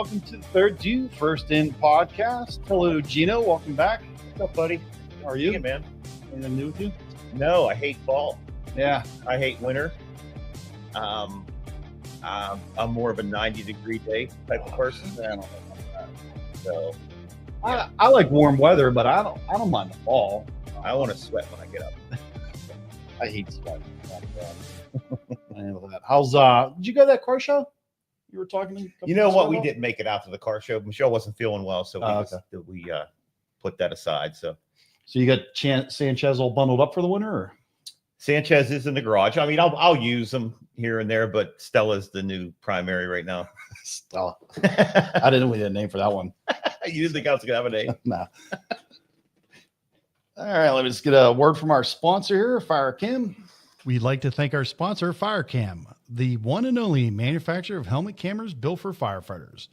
welcome to the Third Due First In podcast. Hello, Geno. Welcome back. What's up, buddy? How are you? Hey, man. Anything new with you? No, I hate fall. Yeah. I hate winter. I'm more of a 90-degree day type of person. I don't know about that. So I like warm weather, but I don't mind the fall. I want to sweat when I get up. I hate sweat. I handle that. How's did you go to that car show? You were talking to me? You know what? We didn't make it out to the car show. Michelle wasn't feeling well, so we put that aside. So you got Sanchez all bundled up for the winter? Or? Sanchez is in the garage. I mean, I'll use them here and there, but Stella's the new primary right now. Stella. I didn't know we had a name for that one. You didn't think I was gonna have a name? Nah. All right, let me just get a word from our sponsor here, FireCam. We'd like to thank our sponsor, FireCam, the one and only manufacturer of helmet cameras built for firefighters.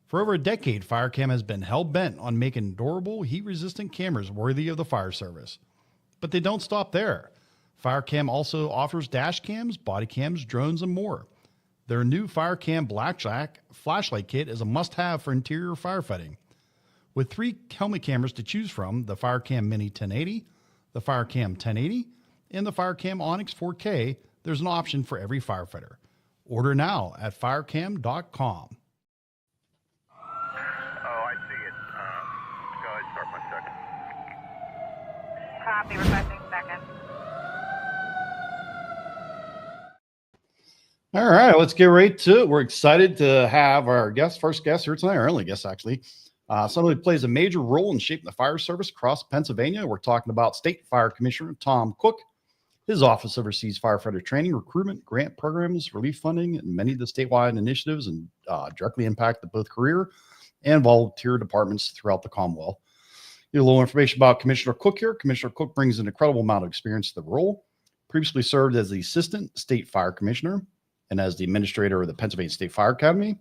For over a decade, FireCam has been hell-bent on making durable, heat-resistant cameras worthy of the fire service. But they don't stop there. FireCam also offers dash cams, body cams, drones, and more. Their new FireCam Blackjack flashlight kit is a must-have for interior firefighting. With 3 helmet cameras to choose from, the FireCam Mini 1080, the FireCam 1080, and the FireCam Onyx 4K, there's an option for every firefighter. Order now at firecam.com. Oh, I see it. Go ahead, start my second. Copy, requesting second. All right, let's get right to it. We're excited to have our first guest here tonight, our only guest actually. Somebody who plays a major role in shaping the fire service across Pennsylvania. We're talking about State Fire Commissioner Tom Cook. His office oversees firefighter training, recruitment, grant programs, relief funding, and many of the statewide initiatives and directly impact both career and volunteer departments throughout the Commonwealth. Get a little information about Commissioner Cook here. Commissioner Cook brings an incredible amount of experience to the role. Previously served as the Assistant State Fire Commissioner and as the Administrator of the Pennsylvania State Fire Academy,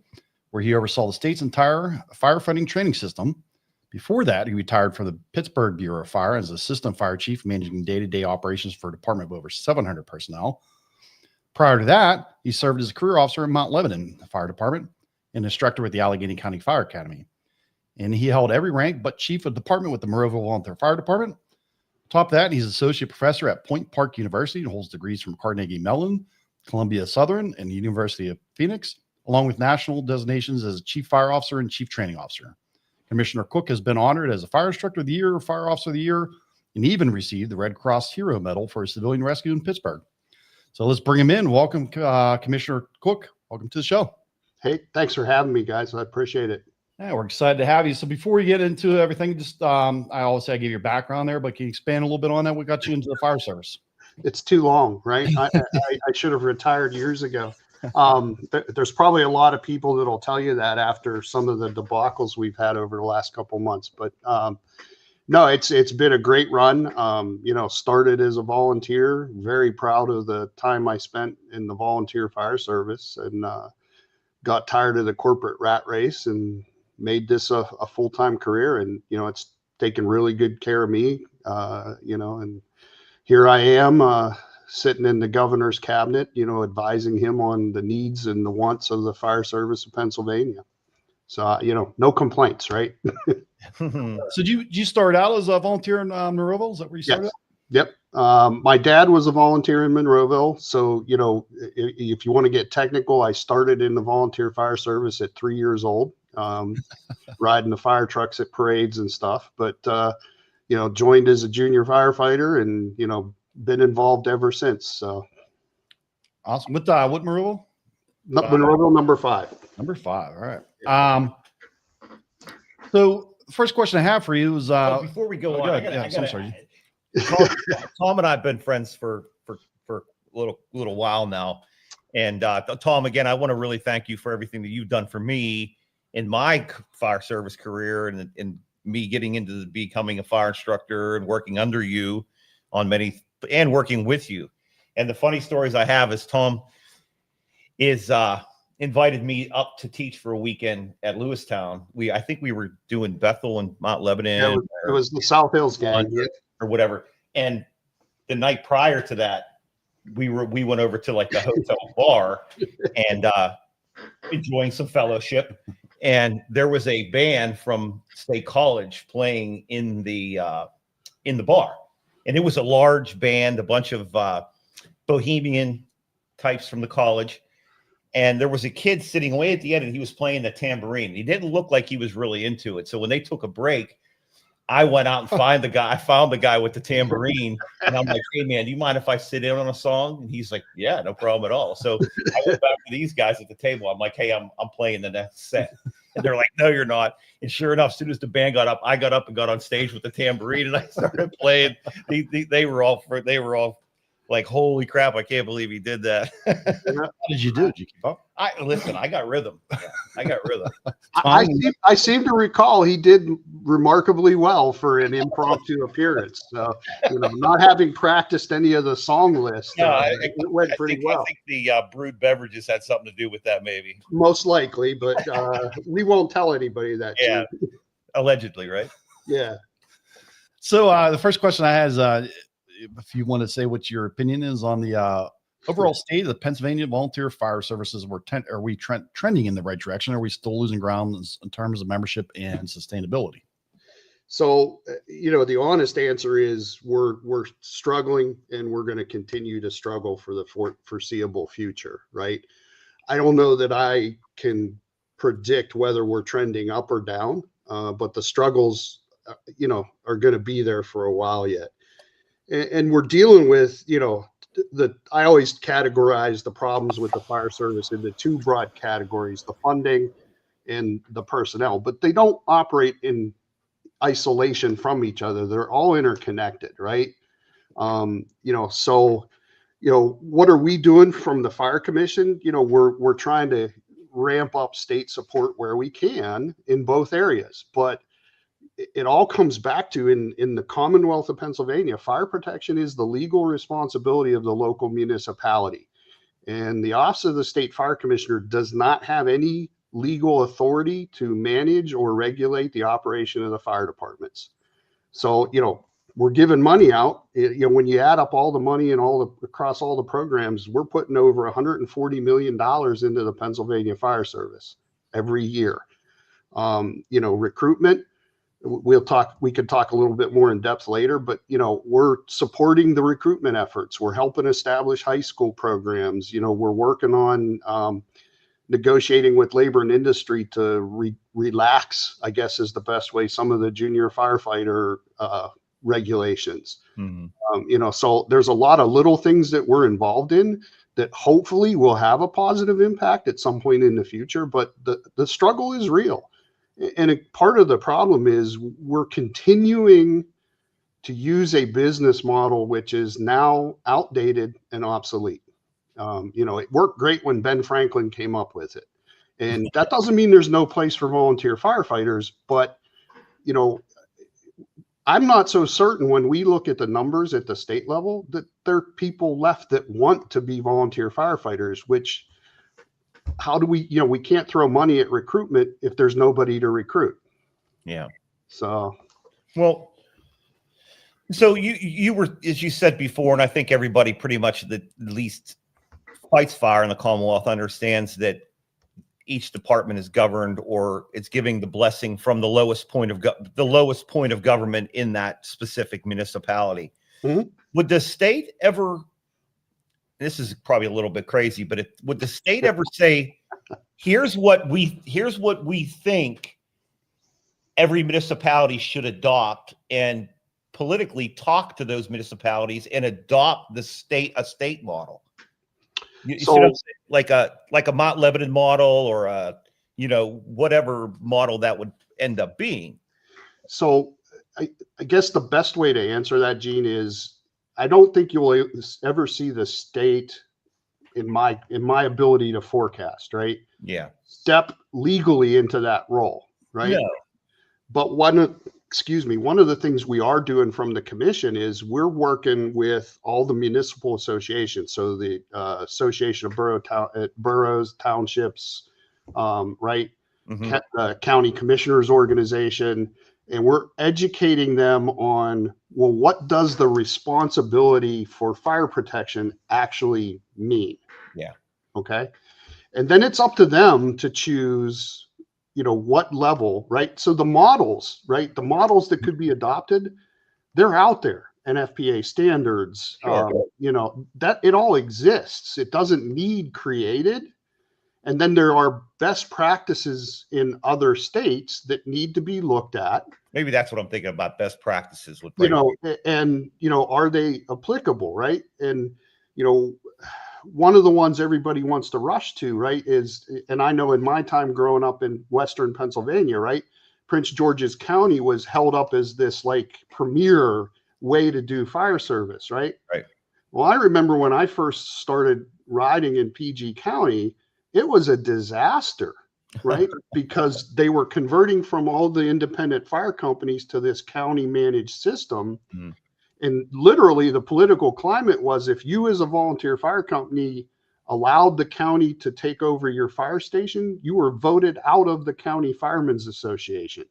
where he oversaw the state's entire firefighting training system. Before that, he retired from the Pittsburgh Bureau of Fire as Assistant Fire Chief, managing day-to-day operations for a department of over 700 personnel. Prior to that, he served as a career officer in Mount Lebanon Fire Department and instructor with the Allegheny County Fire Academy. And he held every rank but chief of department with the Monroeville Volunteer Fire Department. Top of that, he's associate professor at Point Park University and holds degrees from Carnegie Mellon, Columbia Southern, and the University of Phoenix, along with national designations as Chief Fire Officer and Chief Training Officer. Commissioner Cook has been honored as a Fire Instructor of the Year, Fire Officer of the Year, and even received the Red Cross Hero Medal for his civilian rescue in Pittsburgh. So let's bring him in. Welcome, Commissioner Cook. Welcome to the show. Hey, thanks for having me, guys. I appreciate it. Yeah, we're excited to have you. So before we get into everything, just I always say I give you your background there, but can you expand a little bit on that? What got you into the fire service? It's too long, right? I should have retired years ago. There's probably a lot of people that'll tell you that after some of the debacles we've had over the last couple of months, but no, it's been a great run. Started as a volunteer, very proud of the time I spent in the volunteer fire service, and got tired of the corporate rat race and made this a full-time career. And it's taken really good care of me, and here I am sitting in the governor's cabinet, advising him on the needs and the wants of the fire service of Pennsylvania. So, no complaints, right? So did you start out as a volunteer in Monroeville? Is that where you started? Yes. Yep. My dad was a volunteer in Monroeville. So, if you want to get technical, I started in the volunteer fire service at 3 years old, riding the fire trucks at parades and stuff. But, joined as a junior firefighter and, been involved ever since. So awesome. What Monroeville? Monroeville number 5. Number 5. All right. So the first question I have for you is before we go on, I'm sorry. Tom and I have been friends for a little while now. And Tom, again, I want to really thank you for everything that you've done for me in my fire service career and me getting into becoming a fire instructor and working under you on many and working with you. And the funny stories I have is Tom is invited me up to teach for a weekend at Lewistown. I think we were doing Bethel and Mount Lebanon. Yeah, it was the South Hills gang or whatever. And the night prior to that, we went over to like the hotel bar and enjoying some fellowship. and there was a band from State College playing in the bar, and it was a large band, a bunch of bohemian types from the college. And there was a kid sitting way at the end, and he was playing the tambourine. He didn't look like he was really into it. So when they took a break, I went out and found the guy with the tambourine, and I'm like, "Hey man, do you mind if I sit in on a song?" And he's like, "Yeah, no problem at all." So I went back to these guys at the table. I'm like, "Hey, I'm playing the next set," and they're like, "No, you're not." And sure enough, as soon as the band got up, I got up and got on stage with the tambourine, and I started playing. They were all like, "Holy crap! I can't believe he did that." How did you do? Did you keep up? I got rhythm. Yeah, I got rhythm. I seem to recall he did remarkably well for an impromptu appearance. So, not having practiced any of the song list, it went pretty well. I think the brewed beverages had something to do with that, maybe. Most likely, but we won't tell anybody that. Yeah, allegedly, right? Yeah. So the first question I had is, if you want to say what your opinion is on the overall state of the Pennsylvania volunteer fire services, are we trending in the right direction? Are we still losing ground in terms of membership and sustainability? So, the honest answer is we're struggling, and we're going to continue to struggle for the foreseeable future, right? I don't know that I can predict whether we're trending up or down, but the struggles, are going to be there for a while yet. And we're dealing with, I always categorize the problems with the fire service into two broad categories: the funding and the personnel, but they don't operate in isolation from each other. They're all interconnected, right? So, what are we doing from the fire commission? We're trying to ramp up state support where we can in both areas, but it all comes back to in the Commonwealth of Pennsylvania, fire protection is the legal responsibility of the local municipality. And the Office of the State Fire Commissioner does not have any legal authority to manage or regulate the operation of the fire departments. So, we're giving money out. When you add up all the money and across all the programs, we're putting over $140 million into the Pennsylvania Fire Service every year. Recruitment, we could talk a little bit more in depth later, but we're supporting the recruitment efforts. We're helping establish high school programs. We're working on negotiating with labor and industry to relax, I guess is the best way, some of the junior firefighter regulations. Mm-hmm. So there's a lot of little things that we're involved in that hopefully will have a positive impact at some point in the future, but the struggle is real. And part of the problem is we're continuing to use a business model which is now outdated and obsolete. It worked great when Ben Franklin came up with it. And that doesn't mean there's no place for volunteer firefighters, but, I'm not so certain when we look at the numbers at the state level that there are people left that want to be volunteer firefighters, which how do we, we can't throw money at recruitment if there's nobody to recruit. Yeah. So, well, so you were, as you said before, and I think everybody pretty much that at least fights fire in the Commonwealth understands that each department is governed, or it's giving the blessing from the lowest point of government in that specific municipality. Mm-hmm. Would the state ever, this is probably a little bit crazy, but would the state ever say, here's what we think every municipality should adopt, and politically talk to those municipalities and adopt a state model? Like a Mott Lebanon model, or a whatever model that would end up being. So I guess the best way to answer that, Gene, is I don't think you'll ever see the state, in my ability to forecast, right? Yeah. Step legally into that role, right? No. But one of the things we are doing from the commission is we're working with all the municipal associations. So the Association of Boroughs, Townships, right? Mm-hmm. County Commissioners Organization. And we're educating them on, well, what does the responsibility for fire protection actually mean? Yeah. Okay. And then it's up to them to choose what level, right? So the models, right? The models that could be adopted, they're out there. NFPA standards, Sure. That it all exists. It doesn't need created. And then there are best practices in other states that need to be looked at. Maybe that's what I'm thinking about. Best practices would are they applicable, right? And one of the ones everybody wants to rush to, right, is, and I know in my time growing up in Western Pennsylvania, right, Prince George's County was held up as this like premier way to do fire service, right? Right. Well, I remember when I first started riding in PG County, it was a disaster, right? Because they were converting from all the independent fire companies to this county managed system. Mm-hmm. And literally the political climate was, if you as a volunteer fire company allowed the county to take over your fire station, you were voted out of the County Firemen's Association.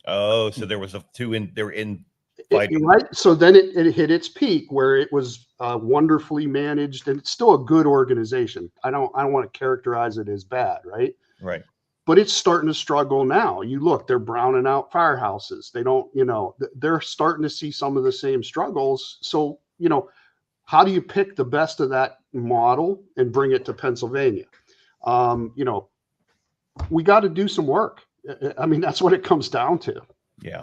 Oh, so there was they were in fighting. Right. So then it hit its peak where it was wonderfully managed, and it's still a good organization. I don't want to characterize it as bad. Right. Right. But it's starting to struggle now. You look, they're browning out firehouses. They don't, they're starting to see some of the same struggles. So, how do you pick the best of that model and bring it to Pennsylvania? We got to do some work. I mean, that's what it comes down to. Yeah.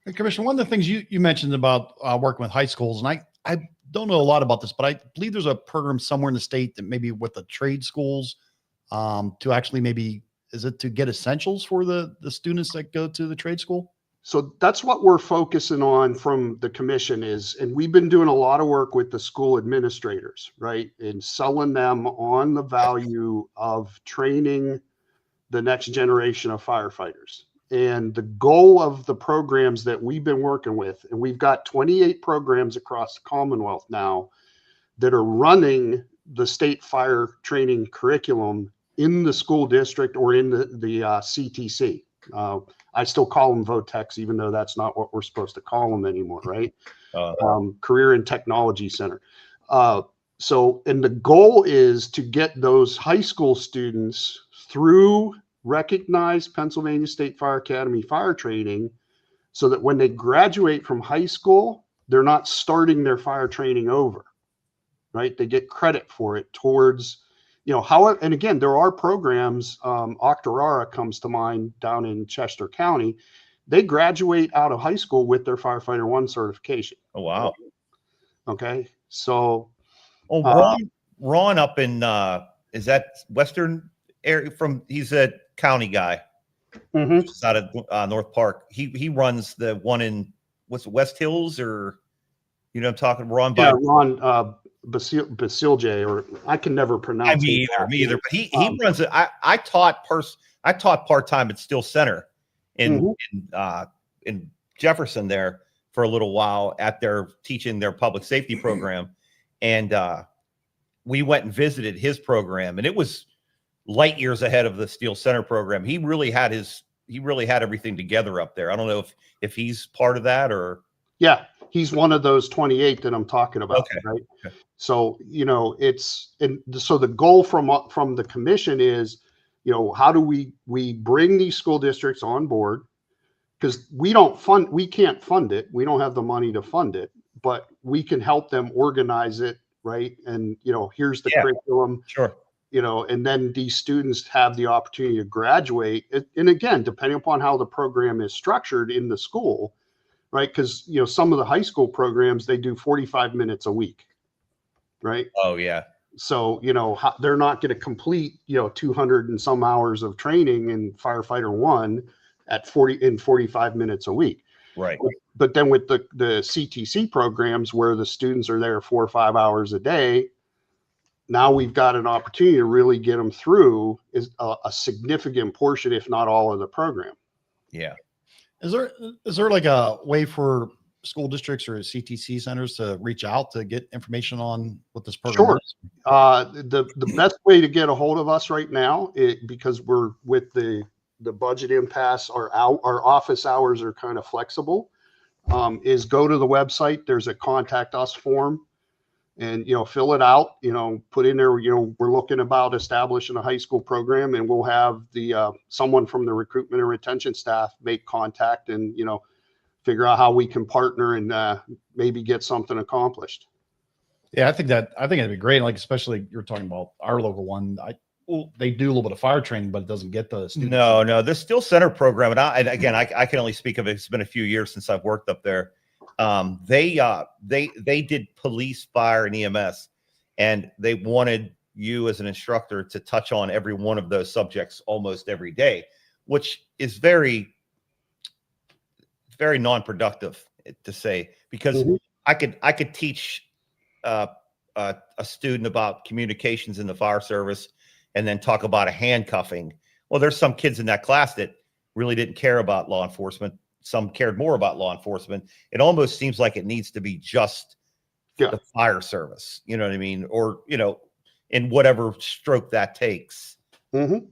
Hey, Commissioner, one of the things you mentioned about working with high schools, and I don't know a lot about this, but I believe there's a program somewhere in the state that maybe with the trade schools to actually maybe, is it to get essentials for the students that go to the trade school? So that's what we're focusing on from the commission is, and we've been doing a lot of work with the school administrators, right? And selling them on the value of training the next generation of firefighters. And the goal of the programs that we've been working with, and we've got 28 programs across the Commonwealth now that are running the state fire training curriculum in the school district or in the CTC. I still call them VOTEX, even though that's not what we're supposed to call them anymore, right? Career and Technology Center. And the goal is to get those high school students through recognized Pennsylvania State Fire Academy fire training so that when they graduate from high school, they're not starting their fire training over, right? They get credit for it towards, however, and again, there are programs, Octorara comes to mind down in Chester County. They graduate out of high school with their Firefighter 1 certification. Oh, wow. Okay. So. Ron up in, is that Western area he's a county guy. Mm-hmm. Just out of North Park. He runs the one in, what's it, West Hills, or, I'm talking Ron. Yeah, Ron, Basilje, or I can never pronounce me either. But he runs it. I taught part-time at Steel Center in Jefferson there for a little while teaching their public safety program. And we went and visited his program, and it was light years ahead of the Steel Center program. He really had everything together up there. I don't know if he's part of that or. Yeah. He's one of those 28 that I'm talking about. Okay. Right. Okay. So, so the goal from the commission is, how do we bring these school districts on board? Because we can't fund it. We don't have the money to fund it, but we can help them organize it. Right. And, here's the curriculum. Sure. And then these students have the opportunity to graduate. And again, depending upon how the program is structured in the school, right? Because, some of the high school programs, they do 45 minutes a week, right? Oh, yeah. So, they're not going to complete, 200 and some hours of training in Firefighter 1 in 45 minutes a week. Right. But then with the CTC programs where the students are there 4 or 5 hours a day, now we've got an opportunity to really get them through a significant portion, if not all of the program. Yeah. Is there like a way for school districts or CTC centers to reach out to get information on what this program is? The best way to get a hold of us right now, because we're with the budget impasse, our office hours are kind of flexible, is go to the website. There's a contact us form. and, fill it out, put in there, we're looking about establishing a high school program, and we'll have the, someone from the recruitment and retention staff make contact and, figure out how we can partner and maybe get something accomplished. Yeah, I think it'd be great. Like, especially you're talking about our local one. They do a little bit of fire training, but it doesn't get the students. No, the Still Center program. And again, I can only speak of it. It's been a few years since I've worked up there. They did police, fire, and EMS, and they wanted you as an instructor to touch on every one of those subjects almost every day, which is very non-productive to say, because I could teach a student about communications in the fire service and then talk about a handcuffing. Well, there's some kids in that class that really didn't care about law enforcement. Some cared more about law enforcement. It almost seems like it needs to be just the fire service, you know what I mean? Or, in whatever stroke that takes. The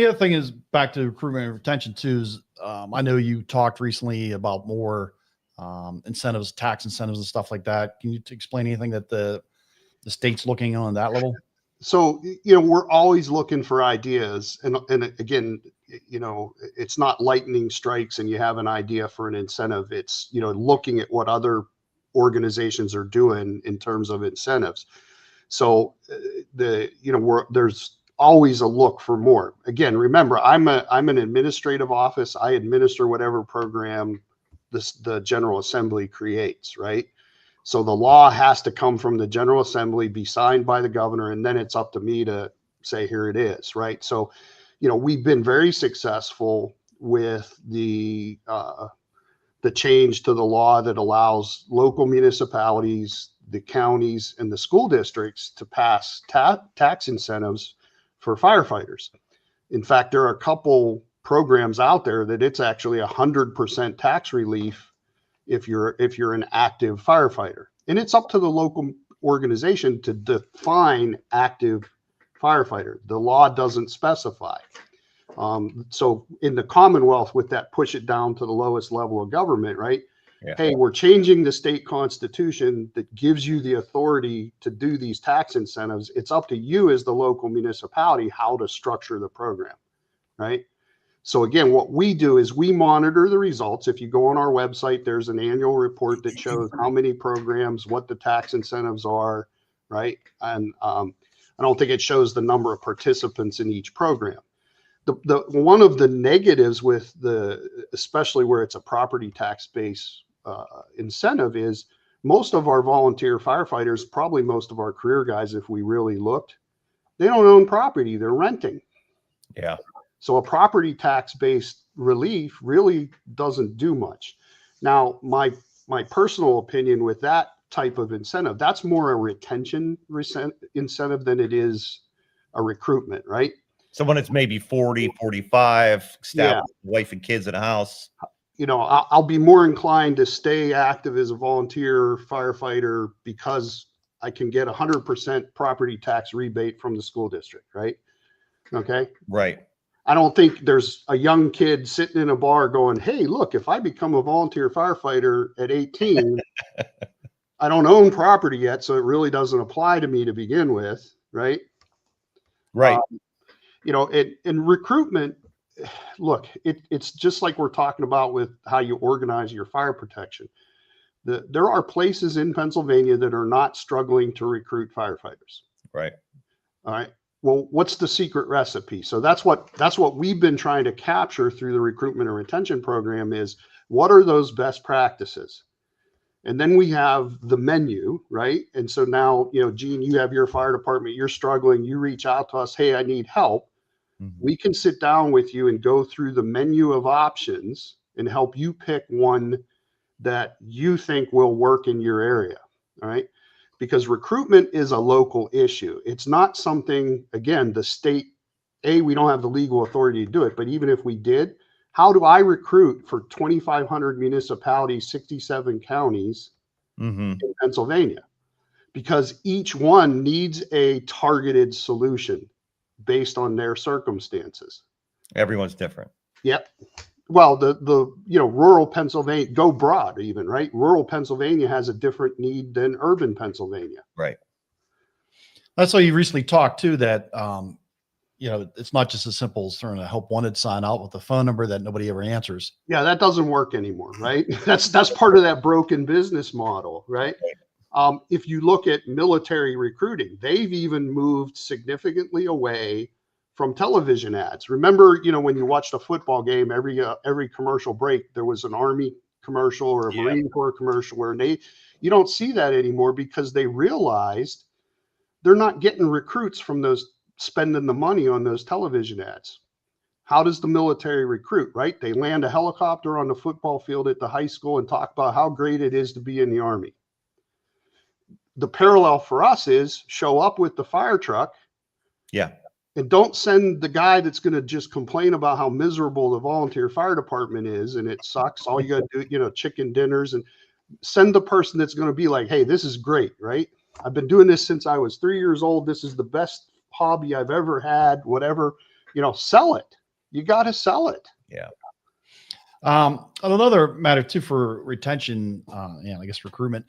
other thing is, back to recruitment and retention too, is I know you talked recently about more incentives, tax incentives and stuff like that. Can you explain anything that the state's looking on that level? So, we're always looking for ideas. And again, it's not lightning strikes and you have an idea for an incentive. It's, looking at what other organizations are doing in terms of incentives. So there's always a look for more. Again, remember, I'm an administrative office. I administer whatever program the General Assembly creates, right? So the law has to come from the General Assembly, be signed by the governor, and then it's up to me to say, here it is, right? So, we've been very successful with the change to the law that allows local municipalities, the counties, and the school districts to pass tax incentives for firefighters. In fact, there are a couple programs out there that it's actually 100% tax relief if you're an active firefighter, and it's up to the local organization to define active firefighter. The law doesn't specify. So in the Commonwealth, with that, push it down to the lowest level of government, right? Yeah. Hey, we're changing the state constitution that gives you the authority to do these tax incentives. It's up to you as the local municipality how to structure the program, right? So again, what we do is we monitor the results. If you go on our website, there's an annual report that shows how many programs, what the tax incentives are, right? And I don't think it shows the number of participants in each program. The one of the negatives with especially where it's a property tax based incentive, is most of our volunteer firefighters, probably most of our career guys, if we really looked, they don't own property, they're renting. Yeah. So a property tax based relief really doesn't do much. Now, my personal opinion with that type of incentive, that's more a retention incentive than it is a recruitment, right? So when it's maybe 40, 45, wife and kids in a house. I'll be more inclined to stay active as a volunteer firefighter because I can get 100% property tax rebate from the school district, right? Okay. Right. I don't think there's a young kid sitting in a bar going, hey, look, if I become a volunteer firefighter at 18, I don't own property yet, so it really doesn't apply to me to begin with, right? Right. In recruitment, look, it's just like we're talking about with how you organize your fire protection. There are places in Pennsylvania that are not struggling to recruit firefighters. Right. All right. Well, what's the secret recipe? So that's what we've been trying to capture through the recruitment and retention program is, what are those best practices? And then we have the menu, right? And so now, Gene, you have your fire department, you're struggling, you reach out to us, hey, I need help. Mm-hmm. We can sit down with you and go through the menu of options and help you pick one that you think will work in your area, all right? Because recruitment is a local issue. It's not something, again, the state, we don't have the legal authority to do it, but even if we did, how do I recruit for 2,500 municipalities, 67 counties in Pennsylvania? Because each one needs a targeted solution based on their circumstances. Everyone's different. Yep. well, the rural Pennsylvania, go broad even, right? Rural Pennsylvania has a different need than urban Pennsylvania. Right. That's why you recently talked too, that, it's not just as simple as throwing a help wanted sign out with a phone number that nobody ever answers. Yeah, that doesn't work anymore, right? That's part of that broken business model, right? If you look at military recruiting, they've even moved significantly away from television ads. Remember, when you watched a football game, every commercial break, there was an Army commercial or a Marine Corps commercial where you don't see that anymore because they realized they're not getting recruits from those spending the money on those television ads. How does the military recruit, right? They land a helicopter on the football field at the high school and talk about how great it is to be in the Army. The parallel for us is show up with the fire truck. Yeah. And don't send the guy that's going to just complain about how miserable the volunteer fire department is and it sucks. All you got to do, chicken dinners, and send the person that's going to be like, hey, this is great, right? I've been doing this since I was 3 years old. This is the best hobby I've ever had, whatever, sell it. You got to sell it. Yeah. On another matter too, for retention, I guess recruitment,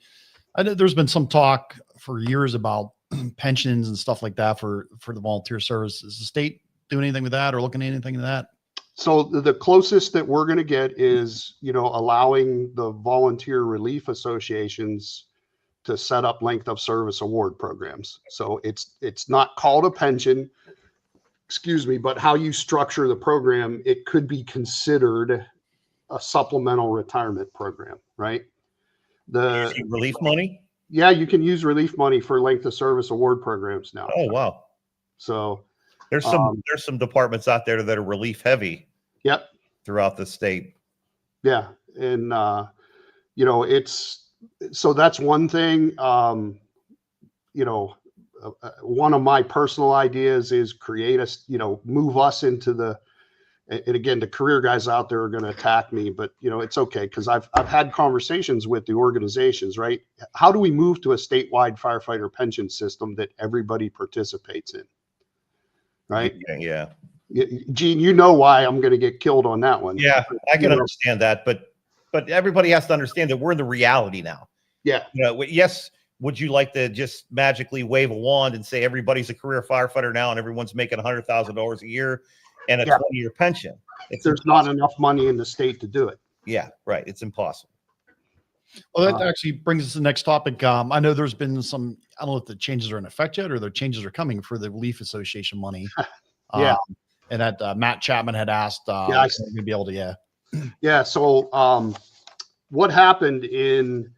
I know there's been some talk for years about pensions and stuff like that for the volunteer service. Is the state doing anything with that or looking at anything in that? So the closest that we're going to get is, allowing the volunteer relief associations to set up length of service award programs. So it's not called a pension, but how you structure the program, it could be considered a supplemental retirement program, right? Using relief money? Yeah, you can use relief money for length of service award programs now. Oh, wow. So there's some departments out there that are relief heavy. Yep. Throughout the state. Yeah. And, so that's one thing. One of my personal ideas is create move us into and again, the career guys out there are going to attack me, but it's okay. Cause I've had conversations with the organizations, right? How do we move to a statewide firefighter pension system that everybody participates in? Right. Yeah. Gene, why I'm going to get killed on that one. Yeah, I can understand that, but everybody has to understand that we're in the reality now. Yeah. Yes. Would you like to just magically wave a wand and say everybody's a career firefighter now and everyone's making $100,000 a year and a 20-year pension? There's not enough money in the state to do it. Yeah, right. It's impossible. Well, that actually brings us to the next topic. I know there's been some, I don't know if the changes are in effect yet or the changes are coming for the Relief Association money. Yeah. And that Matt Chapman had asked, be able to, Yeah. So what happened in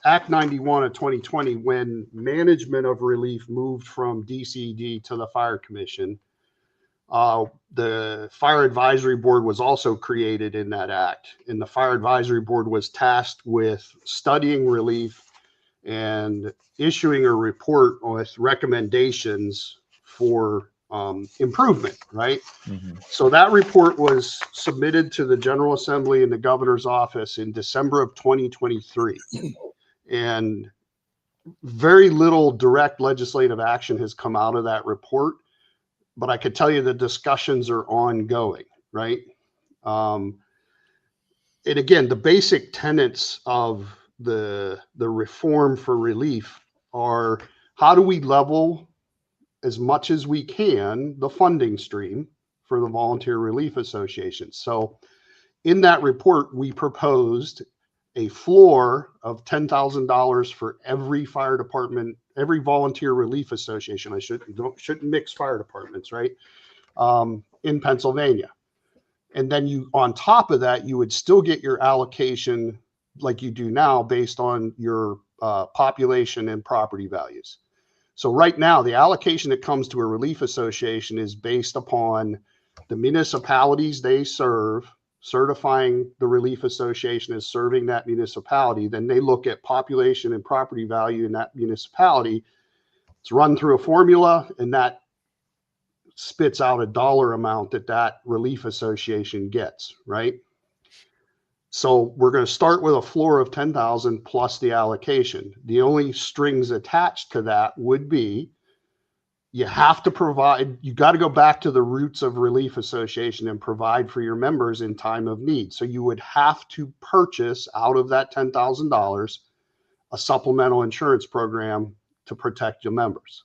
Act 91 of 2020, when management of relief moved from DCD to the Fire Commission, the Fire Advisory Board was also created in that act. And the Fire Advisory Board was tasked with studying relief and issuing a report with recommendations for improvement, right? Mm-hmm. So that report was submitted to the General Assembly and the governor's office in December of 2023. And very little direct legislative action has come out of that report, but I could tell you the discussions are ongoing, right? And again, the basic tenets of the reform for relief are, how do we level as much as we can the funding stream for the Volunteer Relief Association? So in that report, we proposed a floor of $10,000 for every fire department, every volunteer relief association. I shouldn't mix fire departments, right? In Pennsylvania. And then on top of that, you would still get your allocation like you do now based on your population and property values. So right now, the allocation that comes to a relief association is based upon the municipalities they serve, certifying the relief association as serving that municipality. Then they look at population and property value in that municipality. It's run through a formula, and that spits out a dollar amount that relief association gets, right? So we're going to start with a floor of 10,000 plus the allocation. The only strings attached to that would be you have to provide, you got to go back to the roots of Relief Association and provide for your members in time of need. So you would have to purchase out of that $10,000 a supplemental insurance program to protect your members,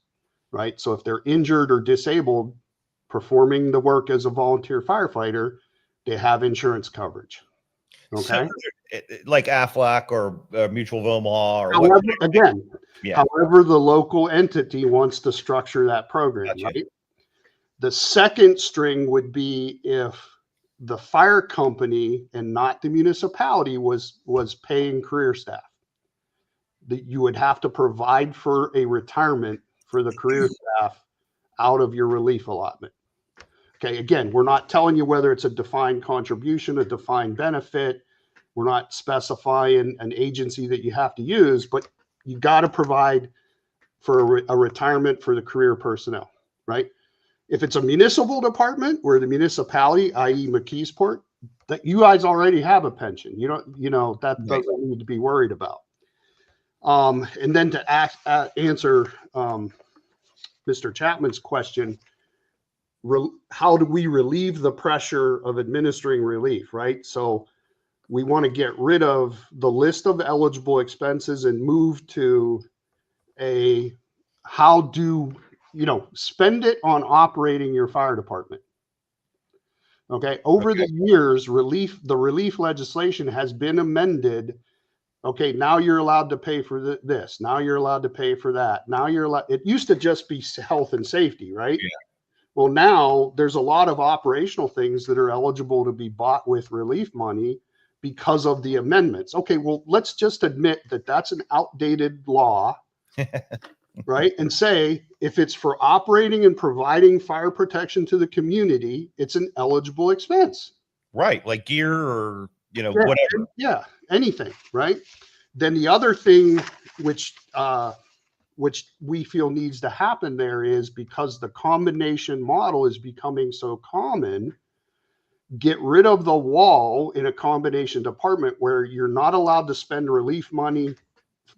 right? So if they're injured or disabled performing the work as a volunteer firefighter, they have insurance coverage. Okay. So, like Aflac or Mutual of Omaha or However, what? again, Yeah. however the local entity wants to structure that program, Gotcha. right? The second string would be if the fire company and not the municipality was paying career staff. That you would have to provide for a retirement for the career staff out of your relief allotment. Okay, again, we're not telling you whether it's a defined contribution, a defined benefit. We're not specifying an agency that you have to use, but you got to provide for a retirement for the career personnel, right? If it's a municipal department where the municipality, i.e. McKeesport, that you guys already have a pension. You don't, that Right. doesn't need to be worried about. And then to answer Mr. Chapman's question, how do we relieve the pressure of administering relief, right? So we want to get rid of the list of eligible expenses and move to how do spend it on operating your fire department. Okay. Over the years, the relief legislation has been amended. Okay, now you're allowed to pay for this. Now you're allowed to pay for that. Now you're allowed. It used to just be health and safety, right? Yeah. Well, now there's a lot of operational things that are eligible to be bought with relief money because of the amendments. Okay, well, let's just admit that that's an outdated law, right? And say if it's for operating and providing fire protection to the community, it's an eligible expense. Right, like gear or whatever. Yeah, anything, right? Then the other thing which we feel needs to happen there is, because the combination model is becoming so common, get rid of the wall in a combination department where you're not allowed to spend relief money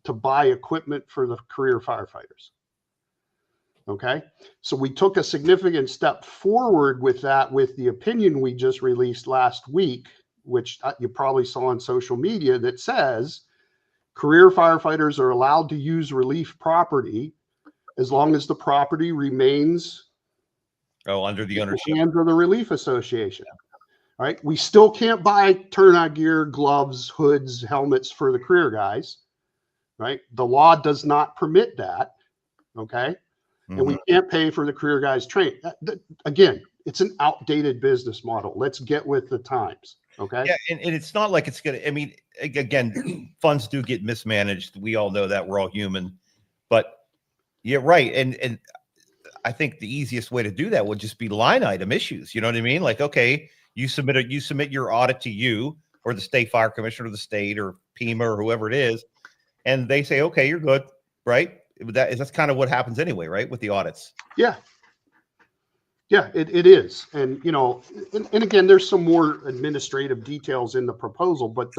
to buy equipment for the career firefighters. Okay, so we took a significant step forward with that with the opinion we just released last week, which you probably saw on social media, that says career firefighters are allowed to use relief property as long as the property remains under the ownership hands of the Relief Association. Right? We still can't buy turnout gear, gloves, hoods, helmets for the career guys. Right? The law does not permit that. Okay. And we can't pay for the career guys train. Again, it's an outdated business model. Let's get with the times. Okay. Yeah, and it's not like it's gonna. I mean, again, funds do get mismanaged. We all know that. We're all human. But yeah, right. And I think the easiest way to do that would just be line item issues. You know what I mean? Like, okay, you submit your audit to you or the state fire commissioner of the state or PEMA or whoever it is, and they say, okay, you're good, right? That's kind of what happens anyway, right? With the audits. Yeah. Yeah, it is. And, and again, there's some more administrative details in the proposal, but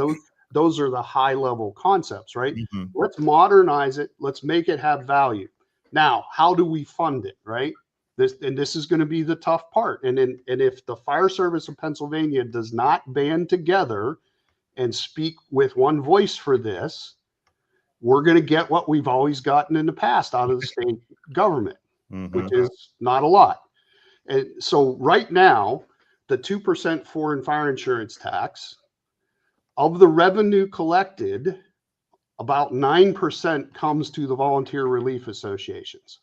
those are the high level concepts, right? Let's modernize it. Let's make it have value. Now, how do we fund it, right? This is going to be the tough part. And if the Fire Service of Pennsylvania does not band together and speak with one voice for this, we're going to get what we've always gotten in the past out of the state government, which is not a lot. And so right now, the 2% foreign fire insurance tax, of the revenue collected, about 9% comes to the volunteer relief associations.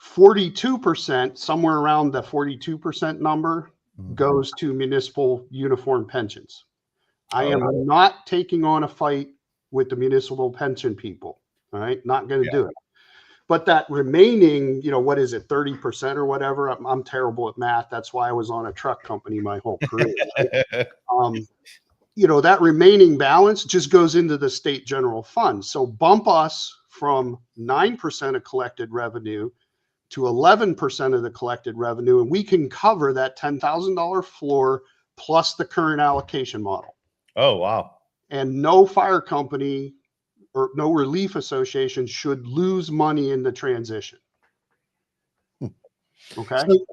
42%, somewhere around the 42% number, goes to municipal uniform pensions. I am not taking on a fight with the municipal pension people. All right. Not going to do it. But that remaining, what is it, 30% or whatever? I'm terrible at math. That's why I was on a truck company my whole career. Right? That remaining balance just goes into the state general fund. So bump us from 9% of collected revenue to 11% of the collected revenue, and we can cover that $10,000 floor plus the current allocation model. Oh, wow. And no fire company or no relief association should lose money in the transition. Okay. So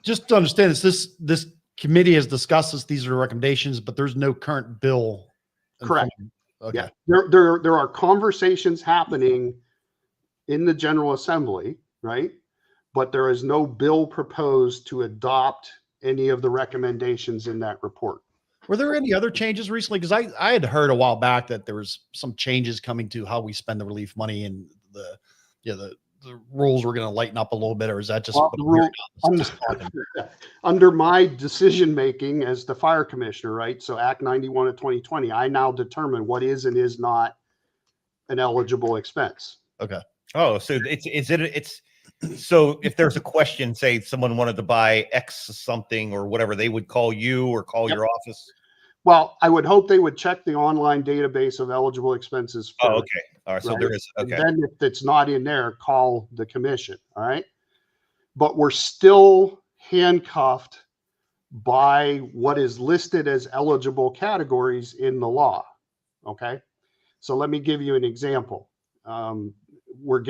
just to understand this committee has discussed this. These are the recommendations, but there's no current bill. Correct. Okay. Yeah. There are conversations happening in the General Assembly, right? But there is no bill proposed to adopt any of the recommendations in that report. Were there any other changes recently? Because I had heard a while back that there was some changes coming to how we spend the relief money, and the rules were going to lighten up a little bit, or is that just Well, the rule under my decision making as the fire commissioner, right? So Act 91 of 2020, I now determine what is and is not an eligible expense. Okay. Oh, so it's so if there's a question, say someone wanted to buy X something or whatever, they would call you or call your office. Well, I would hope they would check the online database of eligible expenses first. Oh, okay. All right. So right? there is. Okay. And then if it's not in there, call the commission. All right. But we're still handcuffed by what is listed as eligible categories in the law. Okay. So let me give you an example. We're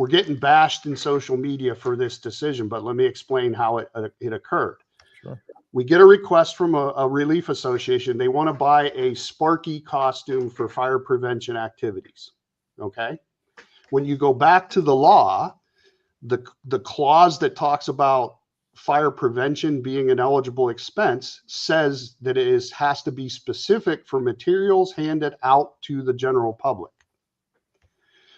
getting bashed in social media for this decision, but let me explain how it occurred. Sure. We get a request from a relief association. They want to buy a Sparky costume for fire prevention activities. Okay. When you go back to the law, the clause that talks about fire prevention being an eligible expense says that it has to be specific for materials handed out to the general public.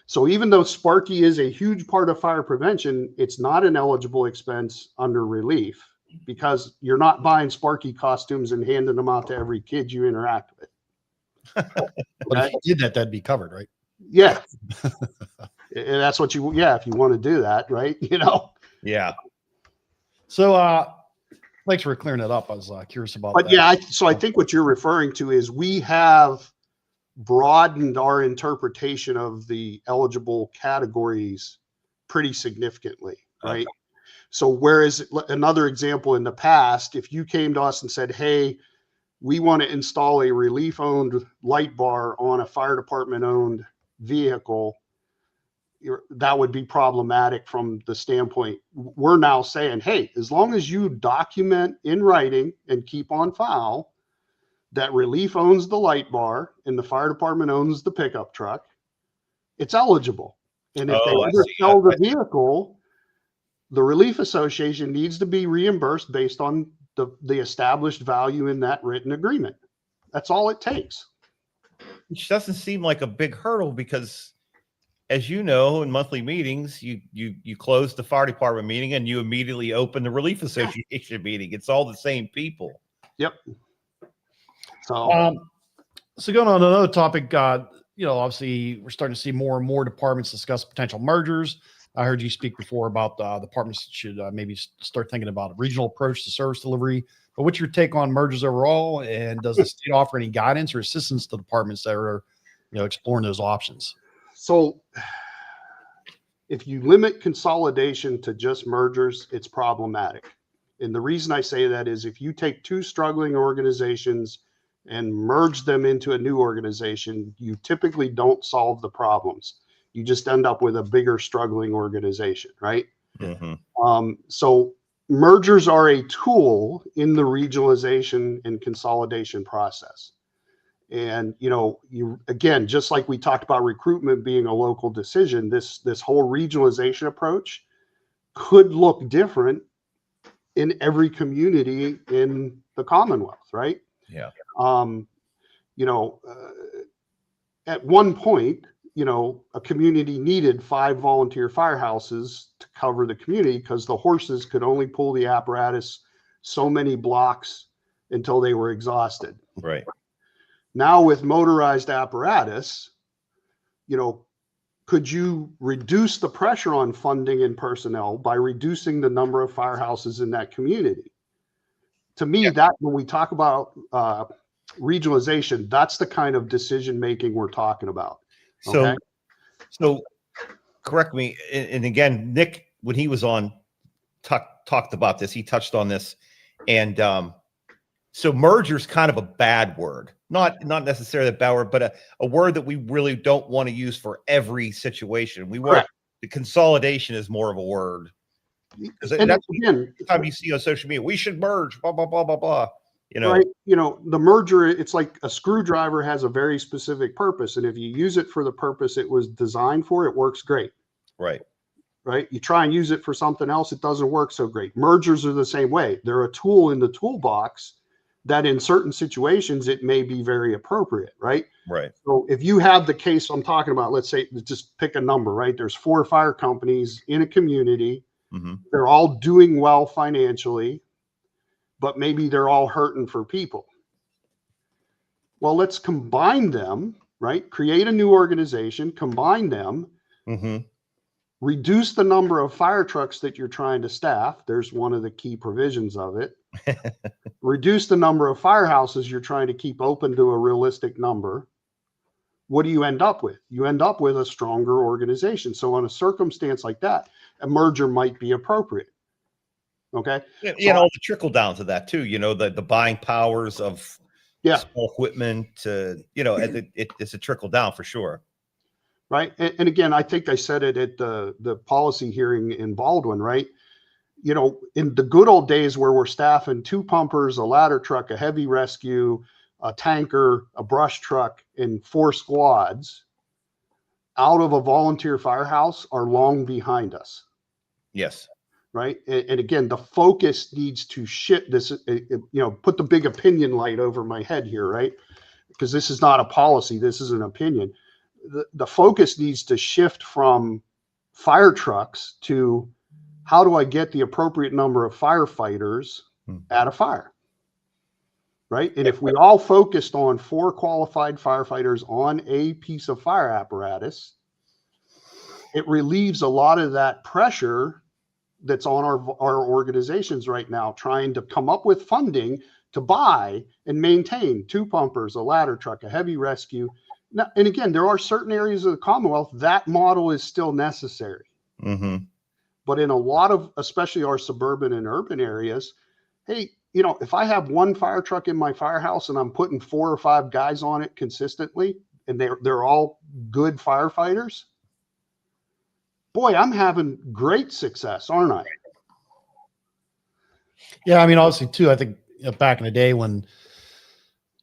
So even though Sparky is a huge part of fire prevention, it's not an eligible expense under relief, because you're not buying Sparky costumes and handing them out to every kid you interact with. But if you did that, that'd be covered, right? Yeah. And that's what if you want to do that, right? Yeah. So, thanks for clearing it up. I was curious about But that. so I think what you're referring to is we have broadened our interpretation of the eligible categories pretty significantly, right? Okay. So whereas another example in the past, if you came to us and said, hey, we want to install a relief-owned light bar on a fire department-owned vehicle, that would be problematic from the standpoint. We're now saying, hey, as long as you document in writing and keep on file that relief owns the light bar and the fire department owns the pickup truck, it's eligible. And if they undersell the vehicle, the relief association needs to be reimbursed based on the established value in that written agreement. That's all it takes. Which doesn't seem like a big hurdle, because as you know, in monthly meetings, you close the fire department meeting and you immediately open the relief association meeting. It's all the same people. Yep. So, so going on to another topic, obviously we're starting to see more and more departments discuss potential mergers. I heard you speak before about departments should maybe start thinking about a regional approach to service delivery. But what's your take on mergers overall? And does the state offer any guidance or assistance to departments that are, exploring those options? So if you limit consolidation to just mergers, it's problematic. And the reason I say that is if you take two struggling organizations and merge them into a new organization, you typically don't solve the problems. You just end up with a bigger struggling organization, right? Mm-hmm. So mergers are a tool in the regionalization and consolidation process. And, you again, just like we talked about recruitment being a local decision, this whole regionalization approach could look different in every community in the Commonwealth, right? Yeah. At one point, a community needed 5 volunteer firehouses to cover the community because the horses could only pull the apparatus so many blocks until they were exhausted. Right. Now with motorized apparatus, could you reduce the pressure on funding and personnel by reducing the number of firehouses in that community? To me, that when we talk about regionalization, that's the kind of decision making we're talking about. Okay? So correct me. And again, Nick, when he was on, talked about this, he touched on this. And so merger is kind of a bad word, not necessarily a bad word, but a word that we really don't want to use for every situation. We want the consolidation is more of a word Because And that's again, every time you see on social media, we should merge, blah, blah, blah, blah, blah. You know, right? You know, the merger, it's like a screwdriver has a very specific purpose. And if you use it for the purpose it was designed for, it works great. right. Right? You try and use it for something else, it doesn't work so great. Mergers are the same way. They're a tool in the toolbox that in certain situations it may be very appropriate, right? Right. So if you have the case I'm talking about, let's say, just pick a number, right? There's 4 fire companies in a community. Mm-hmm. They're all doing well financially, but maybe they're all hurting for people. Well, let's combine them, right? Create a new organization, combine them, Mm-hmm. reduce the number of fire trucks that you're trying to staff. There's one of the key provisions of it. Reduce the number of firehouses you're trying to keep open to a realistic number. What do you end up with? You end up with a stronger organization. So in a circumstance like that, a merger might be appropriate. Okay. You know, the trickle down to that too, you know, the buying powers of small equipment, you know, it's a trickle down for sure. Right. And again, I think I said it at the policy hearing in Baldwin, right? You know, in the good old days where we're staffing 2 pumpers, a ladder truck, a heavy rescue, a tanker, a brush truck, and 4 squads out of a volunteer firehouse are long behind us. Yes. Right. And again, the focus needs to shift this, you know, put the big opinion light over my head here, right? Because this is not a policy. This is an opinion. The focus needs to shift from fire trucks to how do I get the appropriate number of firefighters at a fire, right? And if we all focused on 4 qualified firefighters on a piece of fire apparatus, it relieves a lot of that pressure that's on our organizations right now, trying to come up with funding to buy and maintain 2 pumpers, a ladder truck, a heavy rescue. Now, and again, there are certain areas of the Commonwealth that model is still necessary. Mm-hmm. But in a lot of, especially our suburban and urban areas, hey, you know, if I have 1 fire truck in my firehouse and I'm putting 4 or 5 guys on it consistently, and they're all good firefighters, boy, I'm having great success, aren't I? Yeah, I mean, obviously, too, I think back in the day when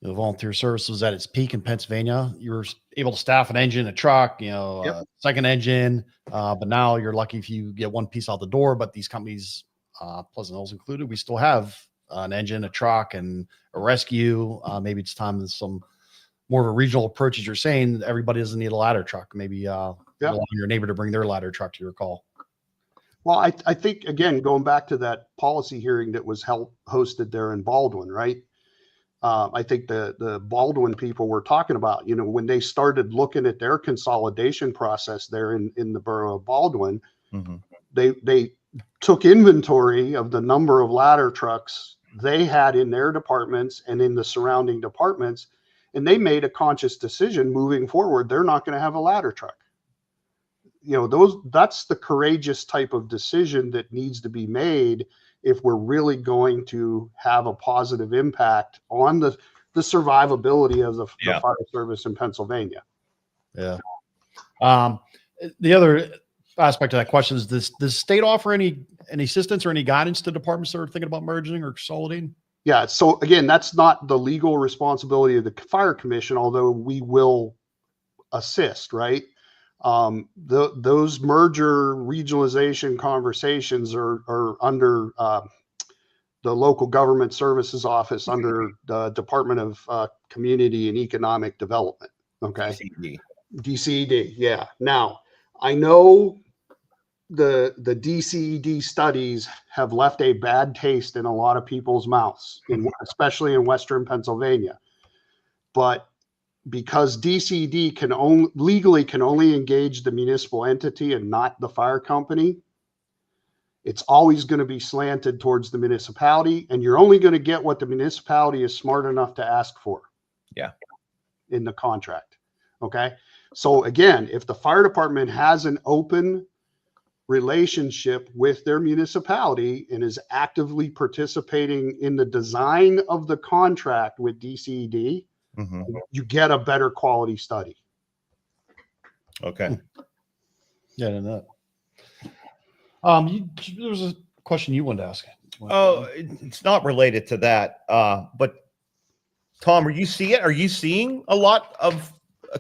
volunteer service was at its peak in Pennsylvania, you were able to staff an engine, a truck, you know, second engine. But now you're lucky if you get 1 piece out the door. But these companies, Pleasant Hills included, we still have an engine, a truck, and a rescue. Maybe it's time to some more of a regional approach, as you're saying. Everybody doesn't need a ladder truck. Maybe allow your neighbor to bring their ladder truck to your call. Well, I think, again, going back to that policy hearing that was hosted there in Baldwin, right? I think the Baldwin people were talking about, you know, when they started looking at their consolidation process there in the borough of Baldwin, mm-hmm. they took inventory of the number of ladder trucks they had in their departments and in the surrounding departments, and they made a conscious decision moving forward. They're not going to have a ladder truck. You know, that's the courageous type of decision that needs to be made if we're really going to have a positive impact on the survivability of the fire service in Pennsylvania. Yeah. The other aspect of that question is does the state offer any assistance or any guidance to departments that are thinking about merging or consolidating? Yeah. So again, that's not the legal responsibility of the fire commission, although we will assist, right? Those merger regionalization conversations are under the local government services office under the Department of Community and Economic Development. Okay. DCED. Yeah. Now I know the DCED studies have left a bad taste in a lot of people's mouths, especially in Western Pennsylvania, but because DCD legally can only engage the municipal entity and not the fire company, it's always going to be slanted towards the municipality, and you're only going to get what the municipality is smart enough to ask for. Yeah. In the contract. Okay. So again, if the fire department has an open relationship with their municipality and is actively participating in the design of the contract with DCD, mm-hmm. you get a better quality study. Okay. Yeah, no. There was a question you wanted to ask. Oh, it's not related to that. But Tom, are you seeing a lot of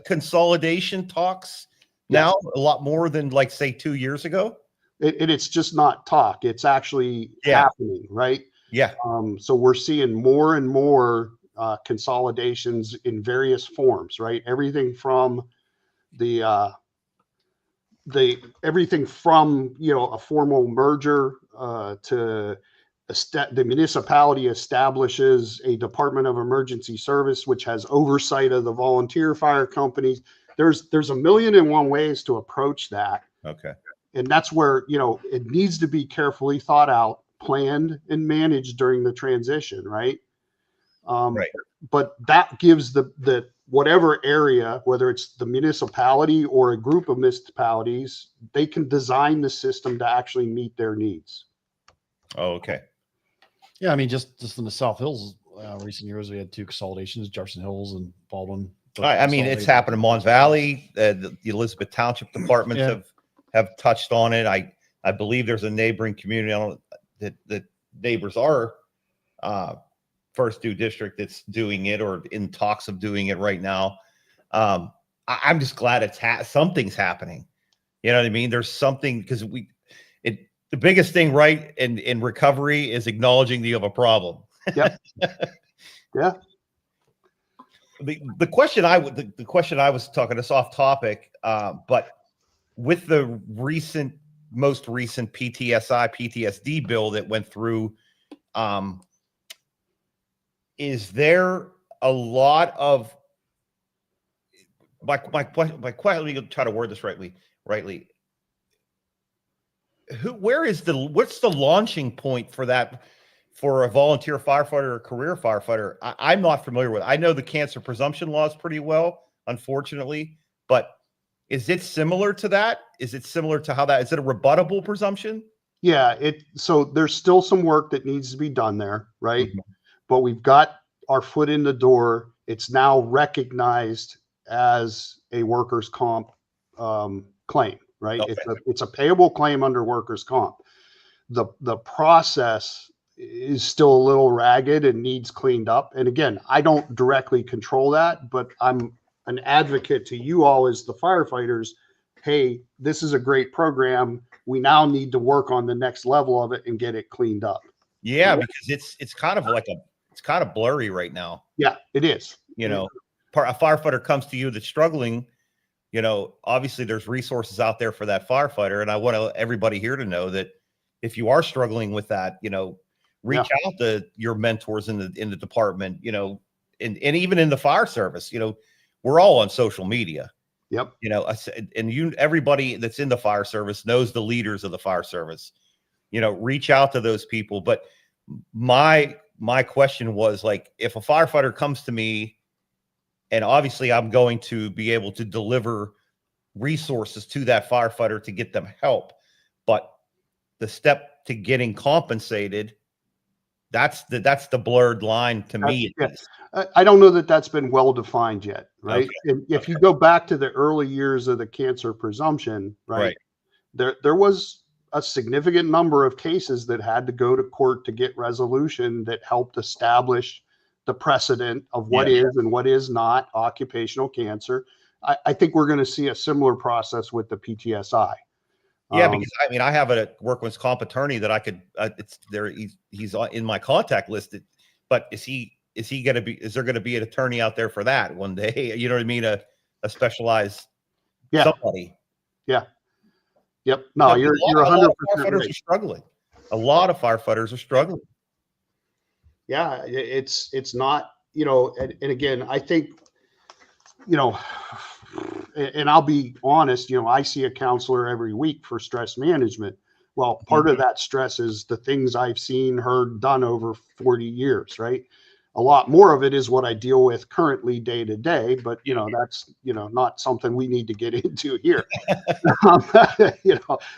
consolidation talks now? A lot more than like say 2 years ago? It's just not talk. It's actually happening, right? Yeah. So we're seeing more and more consolidations in various forms, right? Everything from everything from a formal merger to the municipality establishes a Department of Emergency Service, which has oversight of the volunteer fire companies. There's a million and one ways to approach that. Okay. And that's where, it needs to be carefully thought out, planned, and managed during the transition, right? Right. But that gives the whatever area, whether it's the municipality or a group of municipalities, they can design the system to actually meet their needs. Oh, okay. Yeah, I mean, just in the South Hills, recent years, we had 2 consolidations, Jefferson Hills and Baldwin. I mean, it's happened in Mon Valley. The Elizabeth Township departments have touched on it. I believe there's a neighboring community. I don't that neighbors are First Due District that's doing it or in talks of doing it right now. I'm just glad something's happening. You know what I mean? There's something because the biggest thing, right, in recovery is acknowledging that you have a problem. Yep. Yeah. The question I was talking, this off topic, but with the most recent PTSD bill that went through, is there a lot of my question? Let me try to word this rightly. What's the launching point for that? For a volunteer firefighter or career firefighter, I'm not familiar with. I know the cancer presumption laws pretty well, unfortunately, but is it similar to that? Is it similar to how that? Is it a rebuttable presumption? Yeah. So there's still some work that needs to be done there, right? Mm-hmm. But we've got our foot in the door. It's now recognized as a workers' comp claim, right? Okay. It's a payable claim under workers' comp. The process is still a little ragged and needs cleaned up. And again, I don't directly control that, but I'm an advocate to you all as the firefighters. Hey, this is a great program. We now need to work on the next level of it and get it cleaned up. Yeah, because it's kind of blurry right now. Yeah, it is. A firefighter comes to you that's struggling. Obviously there's resources out there for that firefighter. And I want everybody here to know that if you are struggling with that, reach out to your mentors in the department, and even in the fire service. We're all on social media. Yep. And everybody that's in the fire service knows the leaders of the fire service. Reach out to those people. But my question was, like, if a firefighter comes to me, and obviously I'm going to be able to deliver resources to that firefighter to get them help, but the step to getting compensated, that's the blurred line to me. I don't know that that's been well defined yet, right? Okay. And if you go back to the early years of the cancer presumption, right. There was a significant number of cases that had to go to court to get resolution that helped establish the precedent of what is and what is not occupational cancer. I think we're going to see a similar process with the PTSI. Yeah, because I have a workman's comp attorney that I could. It's there. He's in my contact list. But is there going to be an attorney out there for that one day? You know what I mean? A specialized somebody. Yeah. Yep. No, you're 100% firefighters are struggling. A lot of firefighters are struggling. Yeah, it's not, and again, I think, and I'll be honest, I see a counselor every week for stress management. Well, part of that stress is the things I've seen, heard, done over 40 years, right? A lot more of it is what I deal with currently day to day, but that's not something we need to get into here.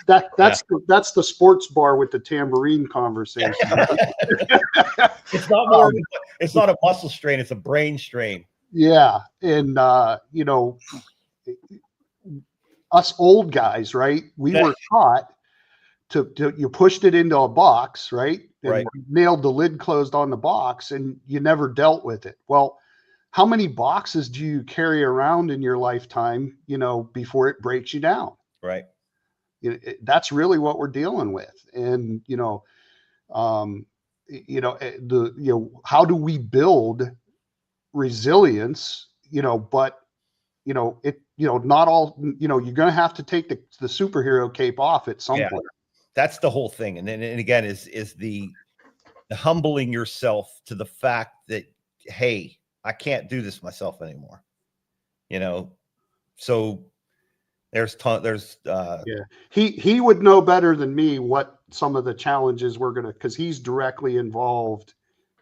That's the sports bar with the tambourine conversation. It's not more. It's not a muscle strain; it's a brain strain. Yeah, and us old guys, right? We were taught you pushed it into a box, right? And Right. nailed the lid closed on the box, and you never dealt with it. Well, how many boxes do you carry around in your lifetime, before it breaks you down? Right. That's really what we're dealing with. And, how do we build resilience, but, not all, you're going to have to take the superhero cape off at some point. That's the whole thing. And then, and again, is the humbling yourself to the fact that, hey, I can't do this myself anymore. So he would know better than me what some of the challenges we're going to, because he's directly involved,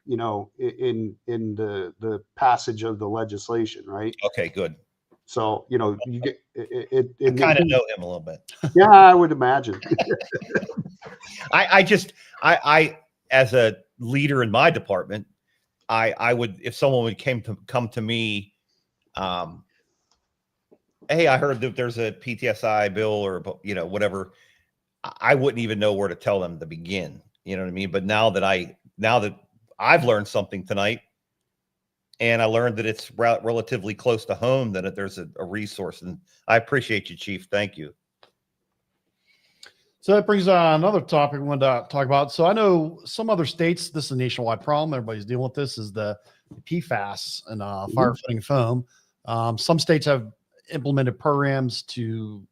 in the passage of the legislation, right? Okay, good. So, you get it. I kind of know him a little bit. Yeah, I would imagine. I as a leader in my department, I would, if someone would come to me, hey, I heard that there's a PTSI bill or, whatever, I wouldn't even know where to tell them to begin. You know what I mean? But now that I've learned something tonight, and I learned that it's relatively close to home, that there's a resource, and I appreciate you, Chief. Thank you. So that brings another topic we wanted to talk about. So I know some other states, this is a nationwide problem. Everybody's dealing with this, is the PFAS and firefighting foam. Some states have implemented programs to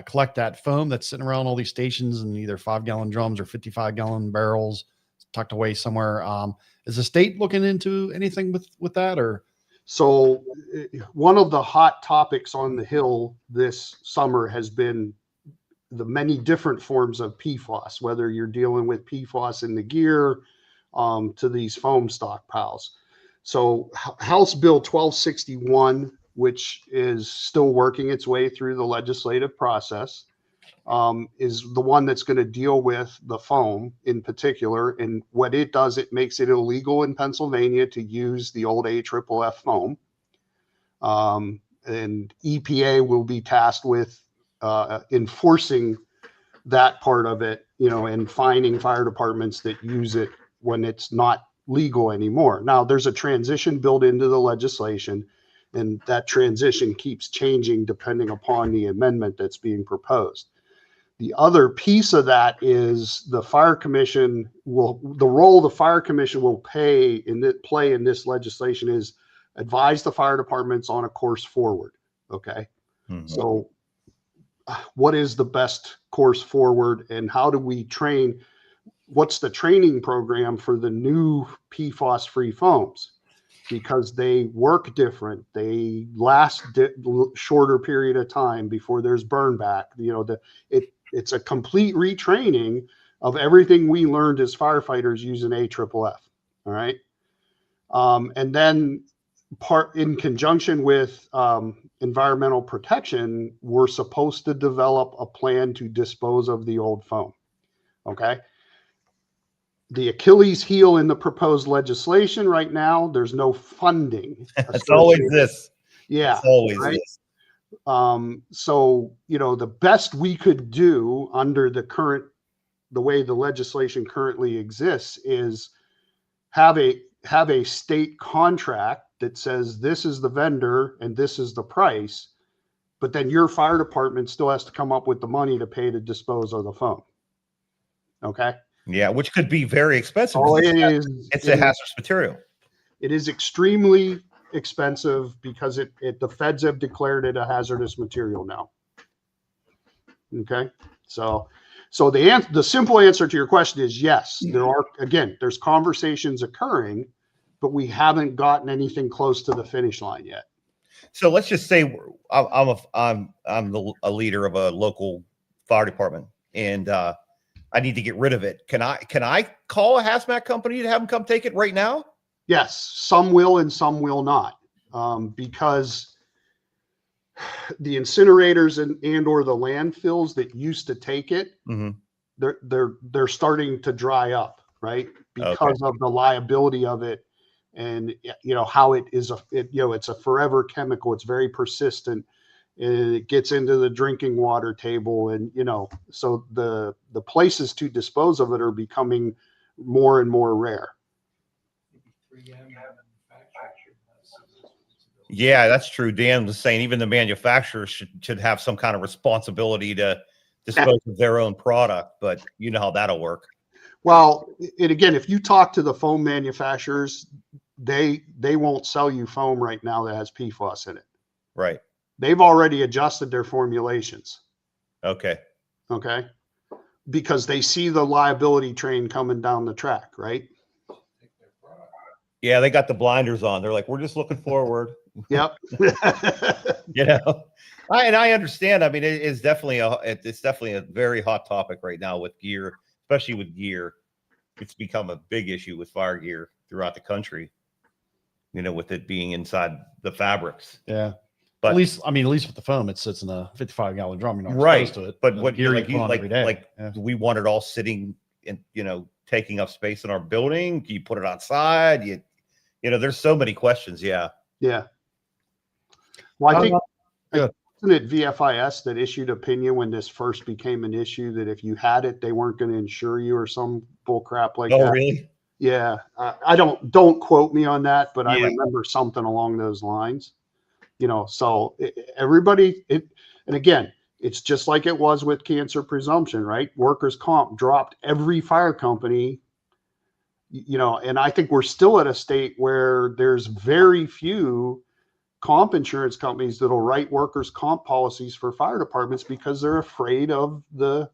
collect that foam that's sitting around all these stations in either 5-gallon drums or 55-gallon barrels tucked away somewhere. Is the state looking into anything with that? Or so one of the hot topics on the Hill this summer has been the many different forms of PFAS, whether you're dealing with PFAS in the gear, to these foam stockpiles. So House Bill 1261, which is still working its way through the legislative process, is the one that's going to deal with the foam in particular. And what it does, it makes it illegal in Pennsylvania to use the old AFFF foam. And EPA will be tasked with enforcing that part of it, and fining fire departments that use it when it's not legal anymore. Now, there's a transition built into the legislation, and that transition keeps changing depending upon the amendment that's being proposed. The other piece of that is the fire commission the role the fire commission will play in this legislation is advise the fire departments on a course forward. Okay. Mm-hmm. So what is the best course forward, and how do we train? What's the training program for the new PFAS free foams? Because they work different. They last shorter period of time before there's burn back. It's a complete retraining of everything we learned as firefighters using AFFF. All right. And then in conjunction with environmental protection, we're supposed to develop a plan to dispose of the old foam. Okay. The Achilles heel in the proposed legislation right now, there's no funding. It's always this. Yeah. It's always right? this. So, the best we could do under the way the legislation currently exists is have a state contract that says this is the vendor and this is the price, but then your fire department still has to come up with the money to pay to dispose of the foam. Okay. Yeah, which could be very expensive. Oh, it's a hazardous material. It is extremely expensive because the feds have declared it a hazardous material now. Okay. So the simple answer to your question is yes, there's conversations occurring, but we haven't gotten anything close to the finish line yet. So let's just say I'm a leader of a local fire department, and I need to get rid of it. Can I call a hazmat company to have them come take it right now? Yes, some will and some will not, because the incinerators and or the landfills that used to take it, mm-hmm. they're starting to dry up, right? Because of the liability of it, and how it is it's a forever chemical. It's very persistent, and it gets into the drinking water table, and so the places to dispose of it are becoming more and more rare. Yeah, that's true. Dan was saying even the manufacturers should have some kind of responsibility to dispose of their own product, but you know how that'll work. Well, and again, if you talk to the foam manufacturers, they won't sell you foam right now that has PFAS in it. Right. They've already adjusted their formulations. Okay. Okay. Because they see the liability train coming down the track, right? Yeah, they got the blinders on. They're like, we're just looking forward. Yep. I understand. I mean, it's definitely a very hot topic right now with gear, especially with gear. It's become a big issue with fire gear throughout the country, with it being inside the fabrics. Yeah. But at least with the foam, it sits in a 55-gallon drum. You're not right. exposed to it. But what gear like you put on every day. we want it all sitting and taking up space in our building. You put it outside. There's so many questions. Yeah. Yeah. Well, I think good. Isn't it VFIS that issued opinion when this first became an issue that if you had it, they weren't going to insure you or some bull crap like that? Oh, really? Yeah. I don't quote me on that, but I remember something along those lines. So everybody, and again, it's just like it was with cancer presumption, right? Workers' comp dropped every fire company, and I think we're still at a state where there's very few comp insurance companies that'll write workers' comp policies for fire departments because they're afraid of the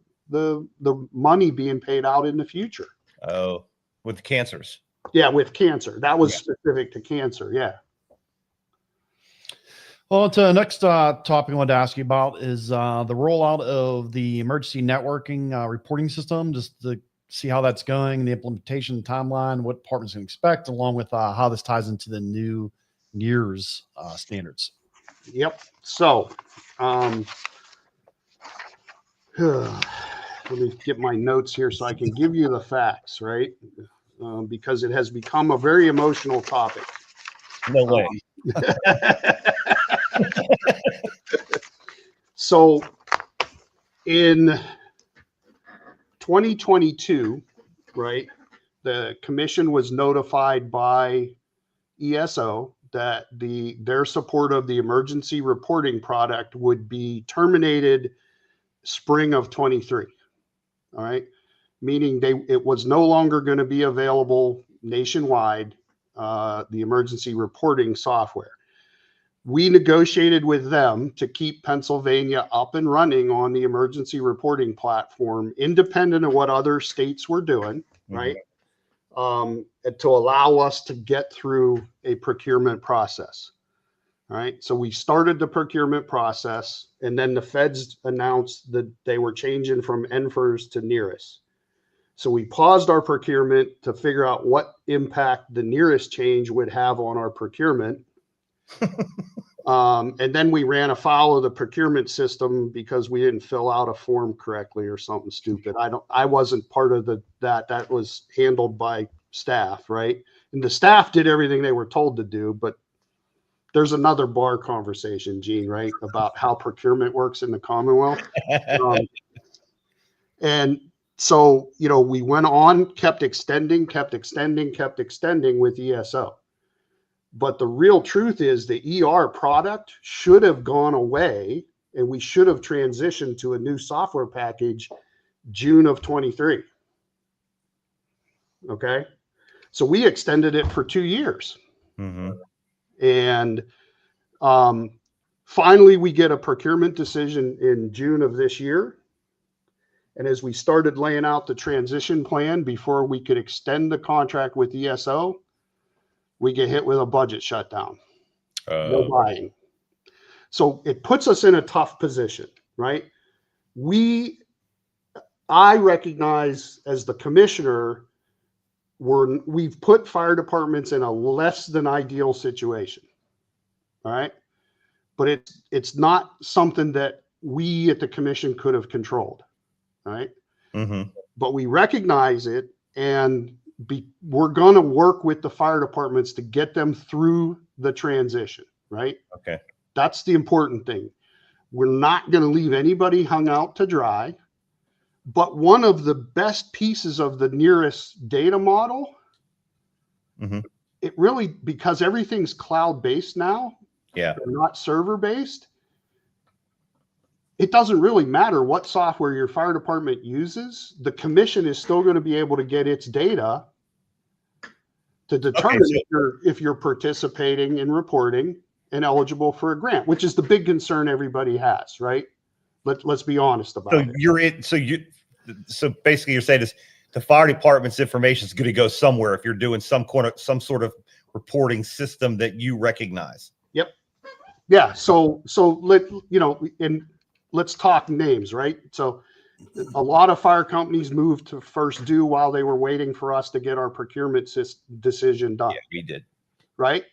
money being paid out in the future. Oh, with cancers. Yeah, with cancer. That was specific to cancer. Yeah. Well, to the next topic I wanted to ask you about is the rollout of the emergency networking reporting system, just to see how that's going, the implementation timeline, what departments can expect, along with how this ties into the new NERS standards. Yep. So let me get my notes here so I can give you the facts, right? Because it has become a very emotional topic. No way. So in 2022, right, the commission was notified by ESO that their support of the emergency reporting product would be terminated spring of 23. All right. Meaning it was no longer going to be available nationwide, the emergency reporting software. We negotiated with them to keep Pennsylvania up and running on the emergency reporting platform, independent of what other states were doing, right? To allow us to get through a procurement process. All right. So we started the procurement process, and then the feds announced that they were changing from NFIRS to NERIS. So we paused our procurement to figure out what impact the NERIS change would have on our procurement. And then we ran afoul of the procurement system because we didn't fill out a form correctly or something stupid. I wasn't part of that was handled by staff, right? And the staff did everything they were told to do, but there's another bar conversation, Gene, right? About how procurement works in the Commonwealth. And so, we went on, kept extending with ESO. But the real truth is the ER product should have gone away, and we should have transitioned to a new software package June of 23. Okay. So we extended it for 2 years. Mm-hmm. And finally, we get a procurement decision in June of this year. And as we started laying out the transition plan before we could extend the contract with ESO, we get hit with a budget shutdown. No buying. So it puts us in a tough position, right? I recognize as the commissioner, we've put fire departments in a less than ideal situation. All right. But it's not something that we at the commission could have controlled. All right. Mm-hmm. But we recognize it, and we're going to work with the fire departments to get them through the transition. Right. Okay. That's the important thing. We're not going to leave anybody hung out to dry. But one of the best pieces of the nearest data model, it really, because everything's cloud-based now, Yeah, not server-based, it doesn't really matter what software your fire department uses. The commission is still going to be able to get its data to determine if you're participating in reporting and eligible for a grant, which is the big concern everybody has, right? Let's be honest about it. So basically you're saying is the fire department's information is going to go somewhere if you're doing some sort of reporting system that you recognize. Yep. Yeah. So let's talk names, right? So a lot of fire companies moved to first due while they were waiting for us to get our procurement decision done. Yeah, we did. Right.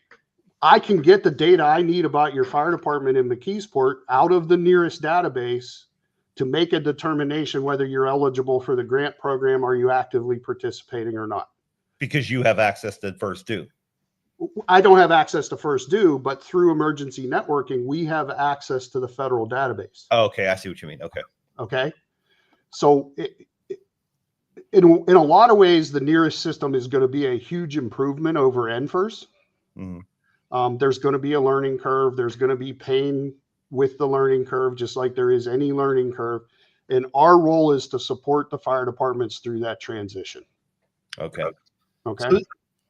I can get the data I need about your fire department in McKeesport out of the nearest database to make a determination whether you're eligible for the grant program. Are you actively participating or not? Because you have access to first due. I don't have access to first due, but through emergency networking, we have access to the federal database. Oh, okay. I see what you mean. Okay. Okay. So in a lot of ways, the nearest system is going to be a huge improvement over NFIRS. There's going to be a learning curve. There's going to be pain with the learning curve, just like there is any learning curve. And our role is to support the fire departments through that transition. Okay. Okay. So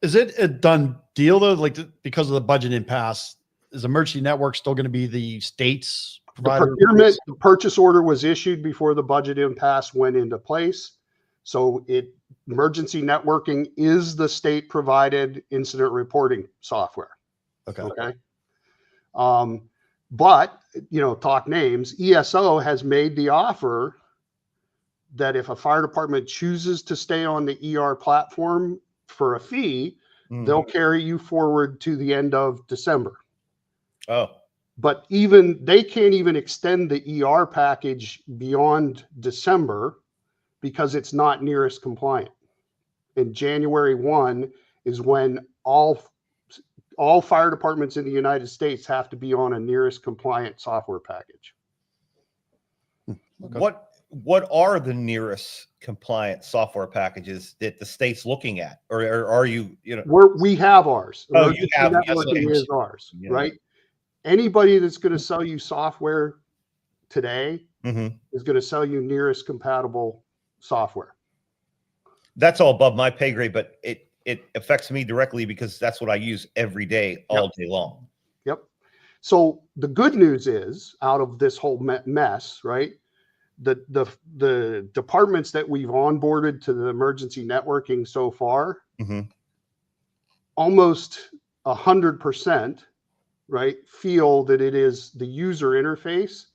is it a done deal though? Like because of the budget impasse, is Emergency Network still going to be the state's provider? The purchase order was issued before the budget impasse went into place. So emergency networking is the state provided incident reporting software. Okay. But talk names, ESO has made the offer that if a fire department chooses to stay on the ER platform for a fee, they'll carry you forward to the end of December. Oh, but they can't even extend the ER package beyond December because it's not nearest compliant. And January 1 is when all fire departments in the United States have to be on a nearest compliant software package. Okay. What are the nearest compliant software packages that the state's looking at, or are you we have ours. Oh, you have networking is ours, right? Anybody that's going to sell you software today is going to sell you nearest compatible software. That's all above my pay grade, but it affects me directly because that's what I use every day, all day long. Yep. So the good news is, out of this whole mess, right? The departments that we've onboarded to the emergency networking so far, almost 100%, right, feel that it is the user interface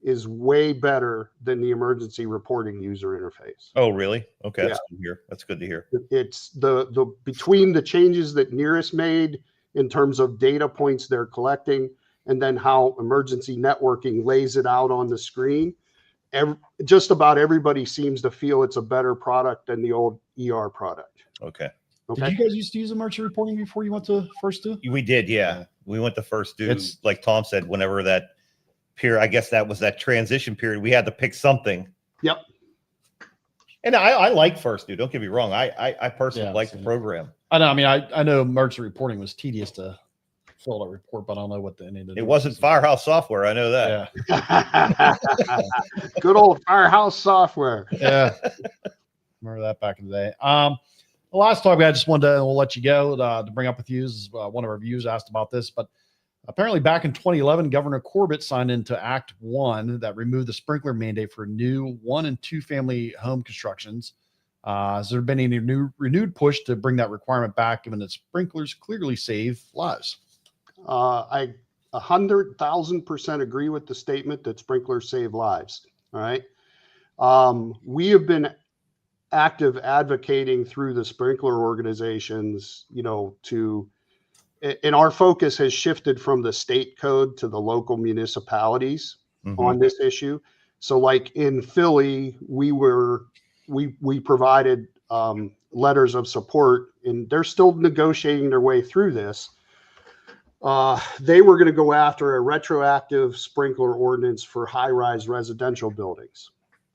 is way better than the emergency reporting user interface. Oh, really? Okay, that's good to hear. That's good to hear. It's the between the changes that Nearest made in terms of data points they're collecting, and then how emergency networking lays it out on the screen. Just about everybody seems to feel it's a better product than the old ER product. Okay. Did you guys used to use emergency reporting before you went to first due? We did, yeah. We went to first due. Like Tom said, whenever that period, I guess that was that transition period, we had to pick something. Yep. And I like first due. Don't get me wrong. I personally like the program. I know. I mean, I know emergency reporting was tedious to fill out a report, but I don't know what it wasn't Firehouse software. I know that. Yeah. Good old Firehouse software. Yeah. Remember that back in the day. The last topic I just wanted to, we'll let you go to bring up with you is one of our viewers asked about this, but apparently back in 2011, Governor Corbett signed into Act 1 that removed the sprinkler mandate for new 1 and 2 family home constructions. Has there been any renewed push to bring that requirement back, given that sprinklers clearly save lives? I 100,000% agree with the statement that sprinklers save lives. All right. We have been active advocating through the sprinkler organizations, and our focus has shifted from the state code to the local municipalities on this issue. So like in Philly, we provided letters of support, and they're still negotiating their way through this. They were going to go after a retroactive sprinkler ordinance for high-rise residential buildings.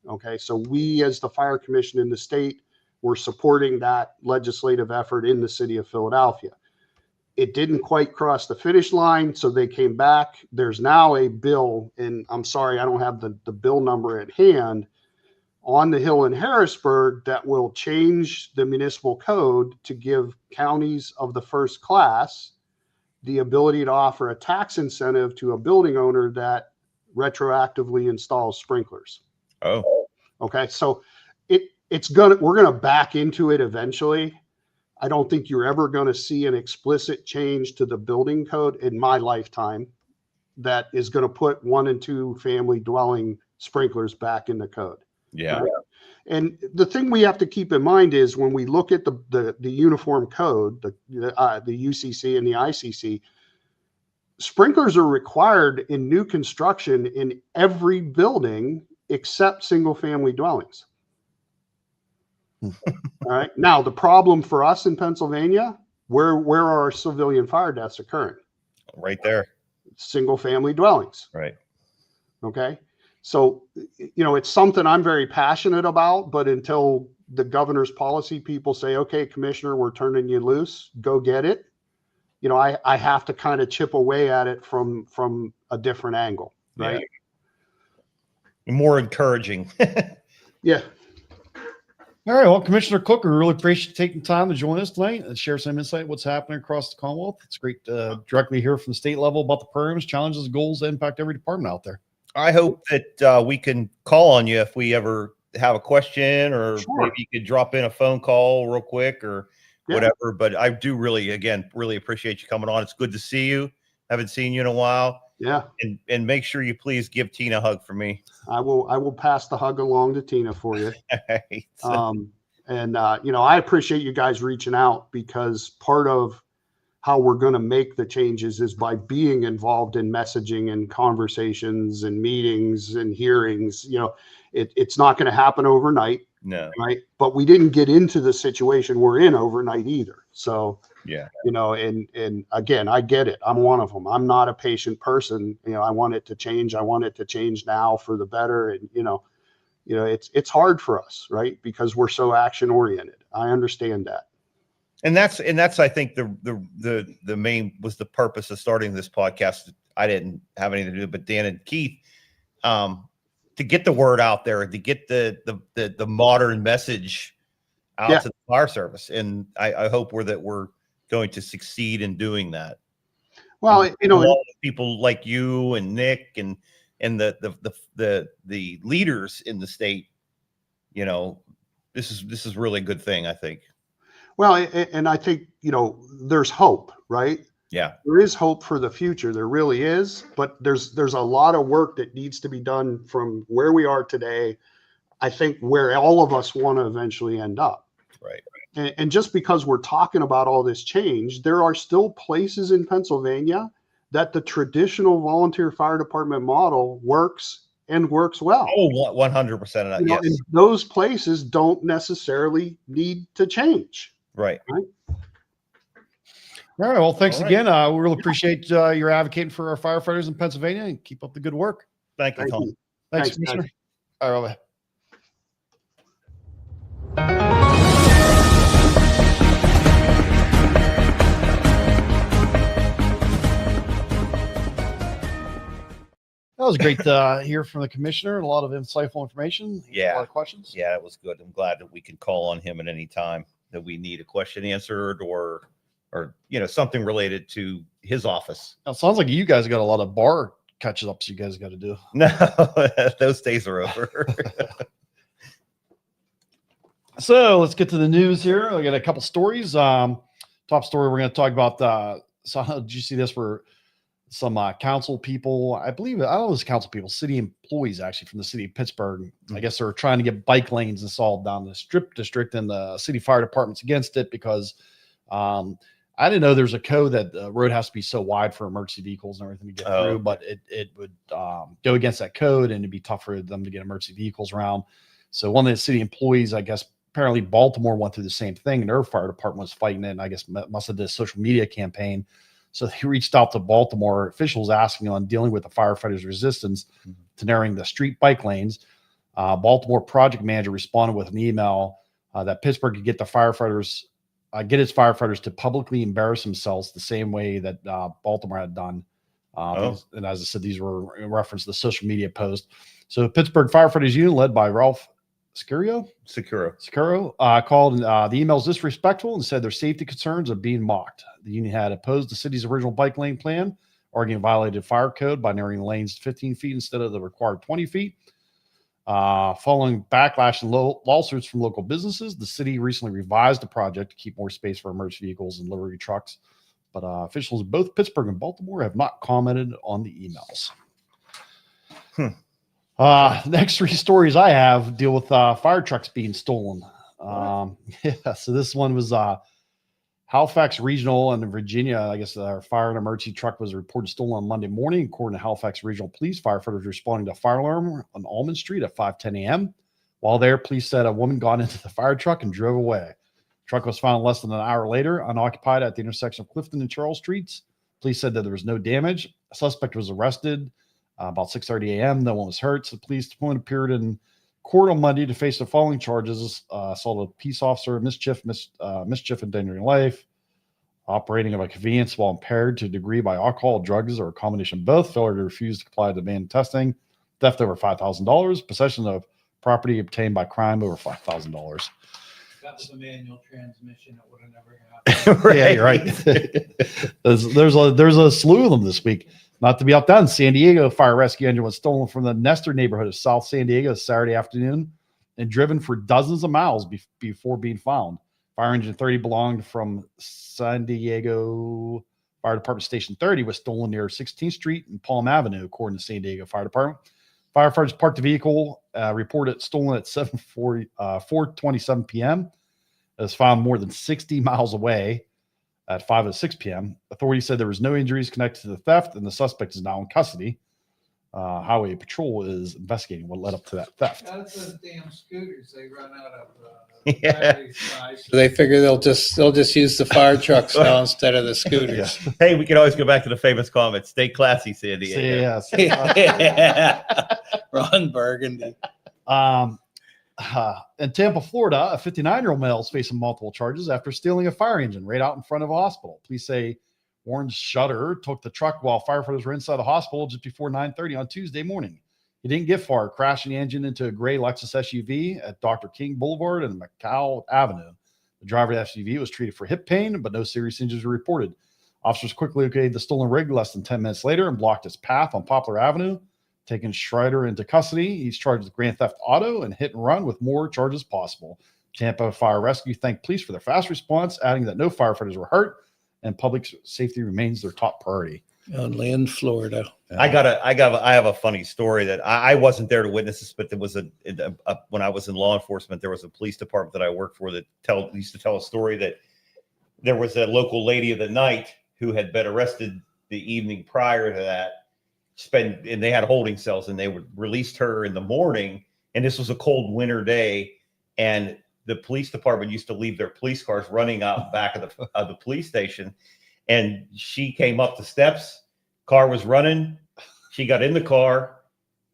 Okay, so we, as the fire commission in the state, were supporting that legislative effort in the city of Philadelphia. It didn't quite cross the finish line, so they came back. There's now a bill, and I'm sorry, I don't have the bill number at hand, on the Hill in Harrisburg that will change the municipal code to give counties of the first class the ability to offer a tax incentive to a building owner that retroactively installs sprinklers. Oh, Okay, so we're gonna back into it eventually. I don't think you're ever going to see an explicit change to the building code in my lifetime that is going to put 1 and 2 family dwelling sprinklers back in the code. yeah. Right? And the thing we have to keep in mind is when we look at the uniform code, the UCC and the ICC, sprinklers are required in new construction in every building except single family dwellings. All right. Now, the problem for us in Pennsylvania, where are our civilian fire deaths occurring? Right there. Single family dwellings. Right. Okay. So, it's something I'm very passionate about, but until the governor's policy people say, okay, commissioner, we're turning you loose, go get it. I have to kind of chip away at it from a different angle. Right. Yeah. More encouraging. Yeah. All right. Well, Commissioner Cook, we really appreciate you taking time to join us tonight and share some insight what's happening across the Commonwealth. It's great to directly hear from the state level about the programs, challenges, goals that impact every department out there. I hope that we can call on you if we ever have a question, or Sure. maybe you could drop in a phone call real quick or Yeah. whatever. But I do really appreciate you coming on. It's good to see you. Haven't seen you in a while. Yeah. And make sure you please give Tina a hug for me. I will pass the hug along to Tina for you. Right. I appreciate you guys reaching out, because part of how we're going to make the changes is by being involved in messaging and conversations and meetings and hearings. It's not going to happen overnight. No. Right. But we didn't get into the situation we're in overnight either. So, Yeah. and again, I get it. I'm one of them. I'm not a patient person. I want it to change. I want it to change now for the better. And, it's hard for us, right? Because we're so action oriented. I understand that. And that's I think the main was the purpose of starting this podcast. I didn't have anything to do, but Dan and Keith, to get the word out there, to get the modern message out to the fire service. And I hope we're going to succeed in doing that. Well, people like you and Nick and the leaders in the state, this is really a good thing, I think. Well, and I think, there's hope, right? Yeah. There is hope for the future. There really is, but there's a lot of work that needs to be done from where we are today. I think where all of us want to eventually end up. Right. And just because we're talking about all this change, there are still places in Pennsylvania that the traditional volunteer fire department model works and works well. Oh, 100%. Yes. And those places don't necessarily need to change. Right. All right. Well, thanks again. We really appreciate your advocating for our firefighters in Pennsylvania, and keep up the good work. Thank you, Tom. Thanks, Thanks, Commissioner. All right. That was great to hear from the commissioner. A lot of insightful information. Yeah. A lot of questions. Yeah, it was good. I'm glad that we can call on him at any time that we need a question answered or something related to his office. Now, it sounds like you guys got a lot of bar catch-ups you guys got to do. No, those days are over. So let's get to the news here. I got a couple stories. Top story we're going to talk about. So did you see this? For some council people, I don't know, it was council people, city employees actually from the city of Pittsburgh. I guess they're trying to get bike lanes installed down the Strip District, and the city fire department's against it because I didn't know there's a code that the road has to be so wide for emergency vehicles and everything to get through, but it would go against that code, and it'd be tough for them to get emergency vehicles around. So one of the city employees, I guess, apparently Baltimore went through the same thing, and their fire department was fighting it, and I guess must have did a social media campaign. So they reached out to Baltimore officials asking on dealing with the firefighters' resistance to narrowing the street bike lanes. Baltimore project manager responded with an email that Pittsburgh could get its firefighters to publicly embarrass themselves the same way that Baltimore had done. And as I said, these were in reference to the social media post. So Pittsburgh Firefighters Union, led by Ralph Securo, called the emails disrespectful and said their safety concerns are being mocked. The union had opposed the city's original bike lane plan, arguing it violated fire code by narrowing the lanes to 15 feet instead of the required 20 feet. Following backlash and lawsuits from local businesses, the city recently revised the project to keep more space for emergency vehicles and livery trucks. But officials in both Pittsburgh and Baltimore have not commented on the emails. Next three stories I have deal with fire trucks being stolen. So this one was Halifax Regional and Virginia. I guess our fire and emergency truck was reported stolen on Monday morning. According to Halifax Regional Police, firefighters responding to a fire alarm on Almond Street at 5:10 a.m. While there, police said a woman got into the fire truck and drove away. The truck was found less than an hour later, unoccupied at the intersection of Clifton and Charles Streets. Police said that there was no damage. A suspect was arrested about 6:30 a.m. No one was hurt. So the police department appeared in court on Monday to face the following charges: assault a peace officer, mischief, endangering life, operating of a conveyance while impaired to a degree by alcohol, drugs, or a combination of both, failure to refuse to comply to demand testing, theft over $5,000, possession of property obtained by crime over $5,000. That was a manual transmission. It would have never happened. Right. Yeah, you're right. there's a slew of them this week. Not to be outdone, San Diego fire rescue engine was stolen from the Nestor neighborhood of South San Diego Saturday afternoon and driven for dozens of miles before being found. Fire engine 30 belonged from San Diego Fire Department Station 30 was stolen near 16th Street and Palm Avenue, according to San Diego Fire Department. Firefighters parked the vehicle, reported stolen at 4:27 p.m. It was found more than 60 miles away at 5:06 p.m. Authorities said there was no injuries connected to the theft, and the suspect is now in custody. Highway Patrol is investigating what led up to that theft. That's those damn scooters they run out of. Yeah. Battery size. So they figure they'll just use the fire trucks now instead of the scooters. Hey, we can always go back to the famous comment: "Stay classy, San Diego." Yes. Yeah. Ron Burgundy. In Tampa, Florida, a 59-year-old male is facing multiple charges after stealing a fire engine right out in front of a hospital. Police say Warren Shutter took the truck while firefighters were inside the hospital just before 9:30 on Tuesday morning. He didn't get far, crashing the engine into a gray Lexus SUV at Dr. King Boulevard and McCall Avenue. The driver of the SUV was treated for hip pain, but no serious injuries were reported. Officers quickly located the stolen rig less than 10 minutes later and blocked his path on Poplar Avenue. Taking Schreider into custody, he's charged with grand theft auto and hit and run, with more charges possible. Tampa Fire Rescue thanked police for their fast response, adding that no firefighters were hurt and public safety remains their top priority. Only in Florida. I have a funny story that I wasn't there to witness this, but there was when I was in law enforcement, there was a police department that I worked for that used to tell a story that there was a local lady of the night who had been arrested the evening prior to that, and they had holding cells, and they would released her in the morning, and this was a cold winter day, and the police department used to leave their police cars running out back of the police station. And she came up the steps, car was running. She got in the car,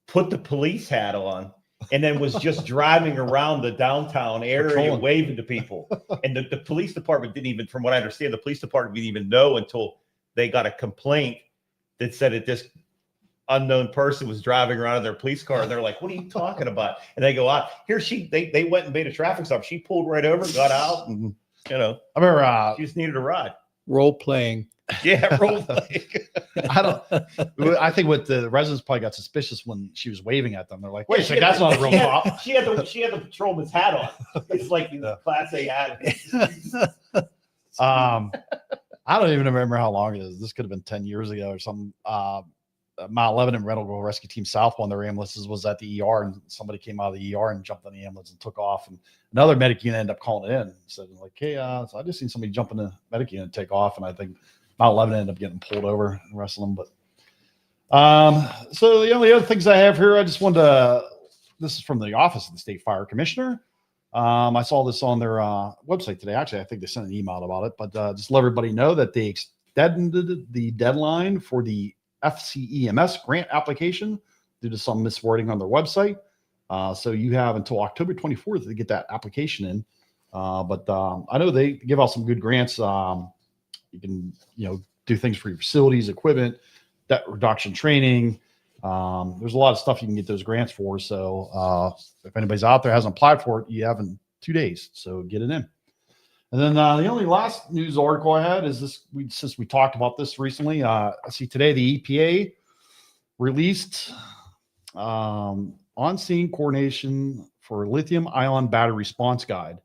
put the police hat on, and then was just driving around the downtown area waving to people. And the police department didn't even, from what I understand, the police department didn't even know until they got a complaint that said that this unknown person was driving around in their police car. And they're like, "What are you talking about?" And they go out. They went and made a traffic stop. She pulled right over, got out, and I remember she just needed a ride. Role playing. Yeah, role playing. I think what the residents probably got suspicious when she was waving at them. They're like, "Wait a second, that's not a real cop." She had the patrolman's hat on. It's like the Class A hat. I don't even remember how long it is. This could have been 10 years ago or something. Mile 11 and Rental Girl Rescue Team South, one of their ambulances was at the ER, and somebody came out of the ER and jumped on the ambulance and took off. And another medic unit ended up calling it in and said, like, "Hey, so I just seen somebody jump in the medic unit and take off." And I think Mile 11 ended up getting pulled over and the rest of them. But so the only other things I have here, I just wanted to, this is from the Office of the State Fire Commissioner. I saw this on their website today. Actually, I think they sent an email about it, but just let everybody know that they extended the deadline for the FCEMS grant application due to some miswording on their website. So you have until October 24th to get that application in. But I know they give out some good grants. You can, do things for your facilities, equipment, debt reduction training. There's a lot of stuff you can get those grants for. So if anybody's out there hasn't applied for it, you have in 2 days. So get it in. And then the only last news article I had is this. Since we talked about this recently, I see today the EPA released on-scene coordination for lithium-ion battery response guide.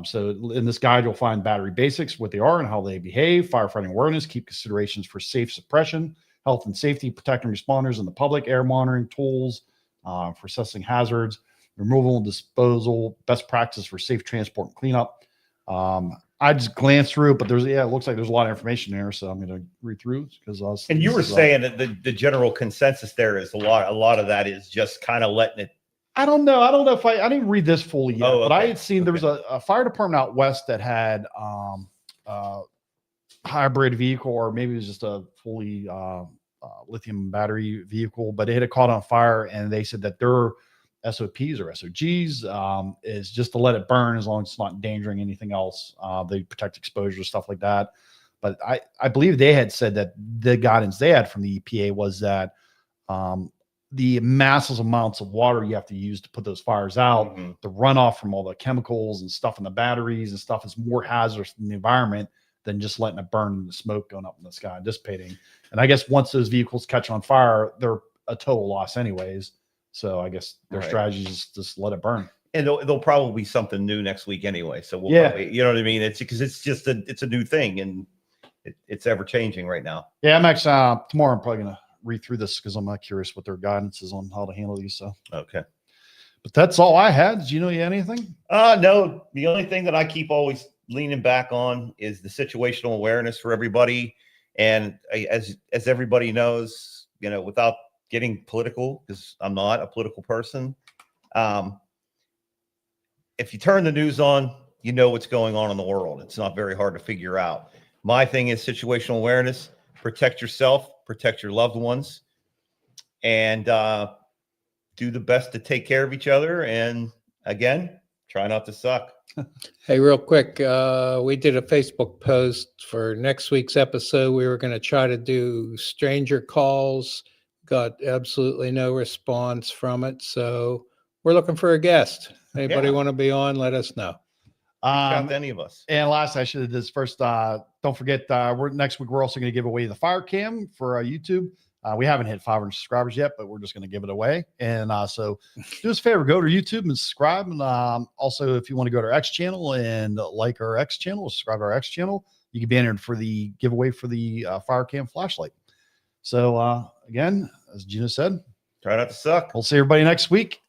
So in this guide, you'll find battery basics, what they are and how they behave, firefighting awareness, key considerations for safe suppression, health and safety, protecting responders and the public, air monitoring tools for assessing hazards, removal and disposal, best practice for safe transport and cleanup. I just glanced through it, but it looks like there's a lot of information there. So I'm going to read through because And you were saying that the general consensus there is a lot of that is just kind of letting it. I don't know if I didn't read this fully yet, Oh, but I okay. had seen there was a fire department out west that had hybrid vehicle, or maybe it was just a fully lithium battery vehicle, but it had caught on fire, and they said that their SOPs or SOGs is just to let it burn as long as it's not endangering anything else. They protect exposure, stuff like that. But I believe they had said that the guidance they had from the EPA was that the massive amounts of water you have to use to put those fires out, the runoff from all the chemicals and stuff in the batteries and stuff is more hazardous in the environment than just letting it burn and the smoke going up in the sky, dissipating. And I guess once those vehicles catch on fire, they're a total loss anyways. So I guess their strategy is just let it burn. And there'll probably be something new next week anyway. So we'll probably, you know what I mean? It's because it's just it's a new thing and it's ever changing right now. Yeah, I'm actually tomorrow I'm probably gonna read through this because I'm curious what their guidance is on how to handle these. So okay. But that's all I had. Did you know anything? No, the only thing that I keep always leaning back on is the situational awareness for everybody. And as everybody knows, without getting political, because I'm not a political person. If you turn the news on, you know what's going on in the world. It's not very hard to figure out. My thing is situational awareness, protect yourself, protect your loved ones, and do the best to take care of each other. And again, try not to suck. Hey, real quick, we did a Facebook post for next week's episode. We were going to try to do stranger calls. Got absolutely no response from it. So we're looking for a guest. Anybody want to be on? Let us know. Shout to any of us. And last, I should have this first. Don't forget, next week we're also going to give away the fire cam for YouTube. We haven't hit 500 subscribers yet, but we're just going to give it away. And so do us a favor, go to YouTube and subscribe. And also, if you want to go to our X channel and like our X channel, subscribe to our X channel, you can be entered for the giveaway for the fire cam flashlight. So again, as Geno said, try not to suck. We'll see everybody next week.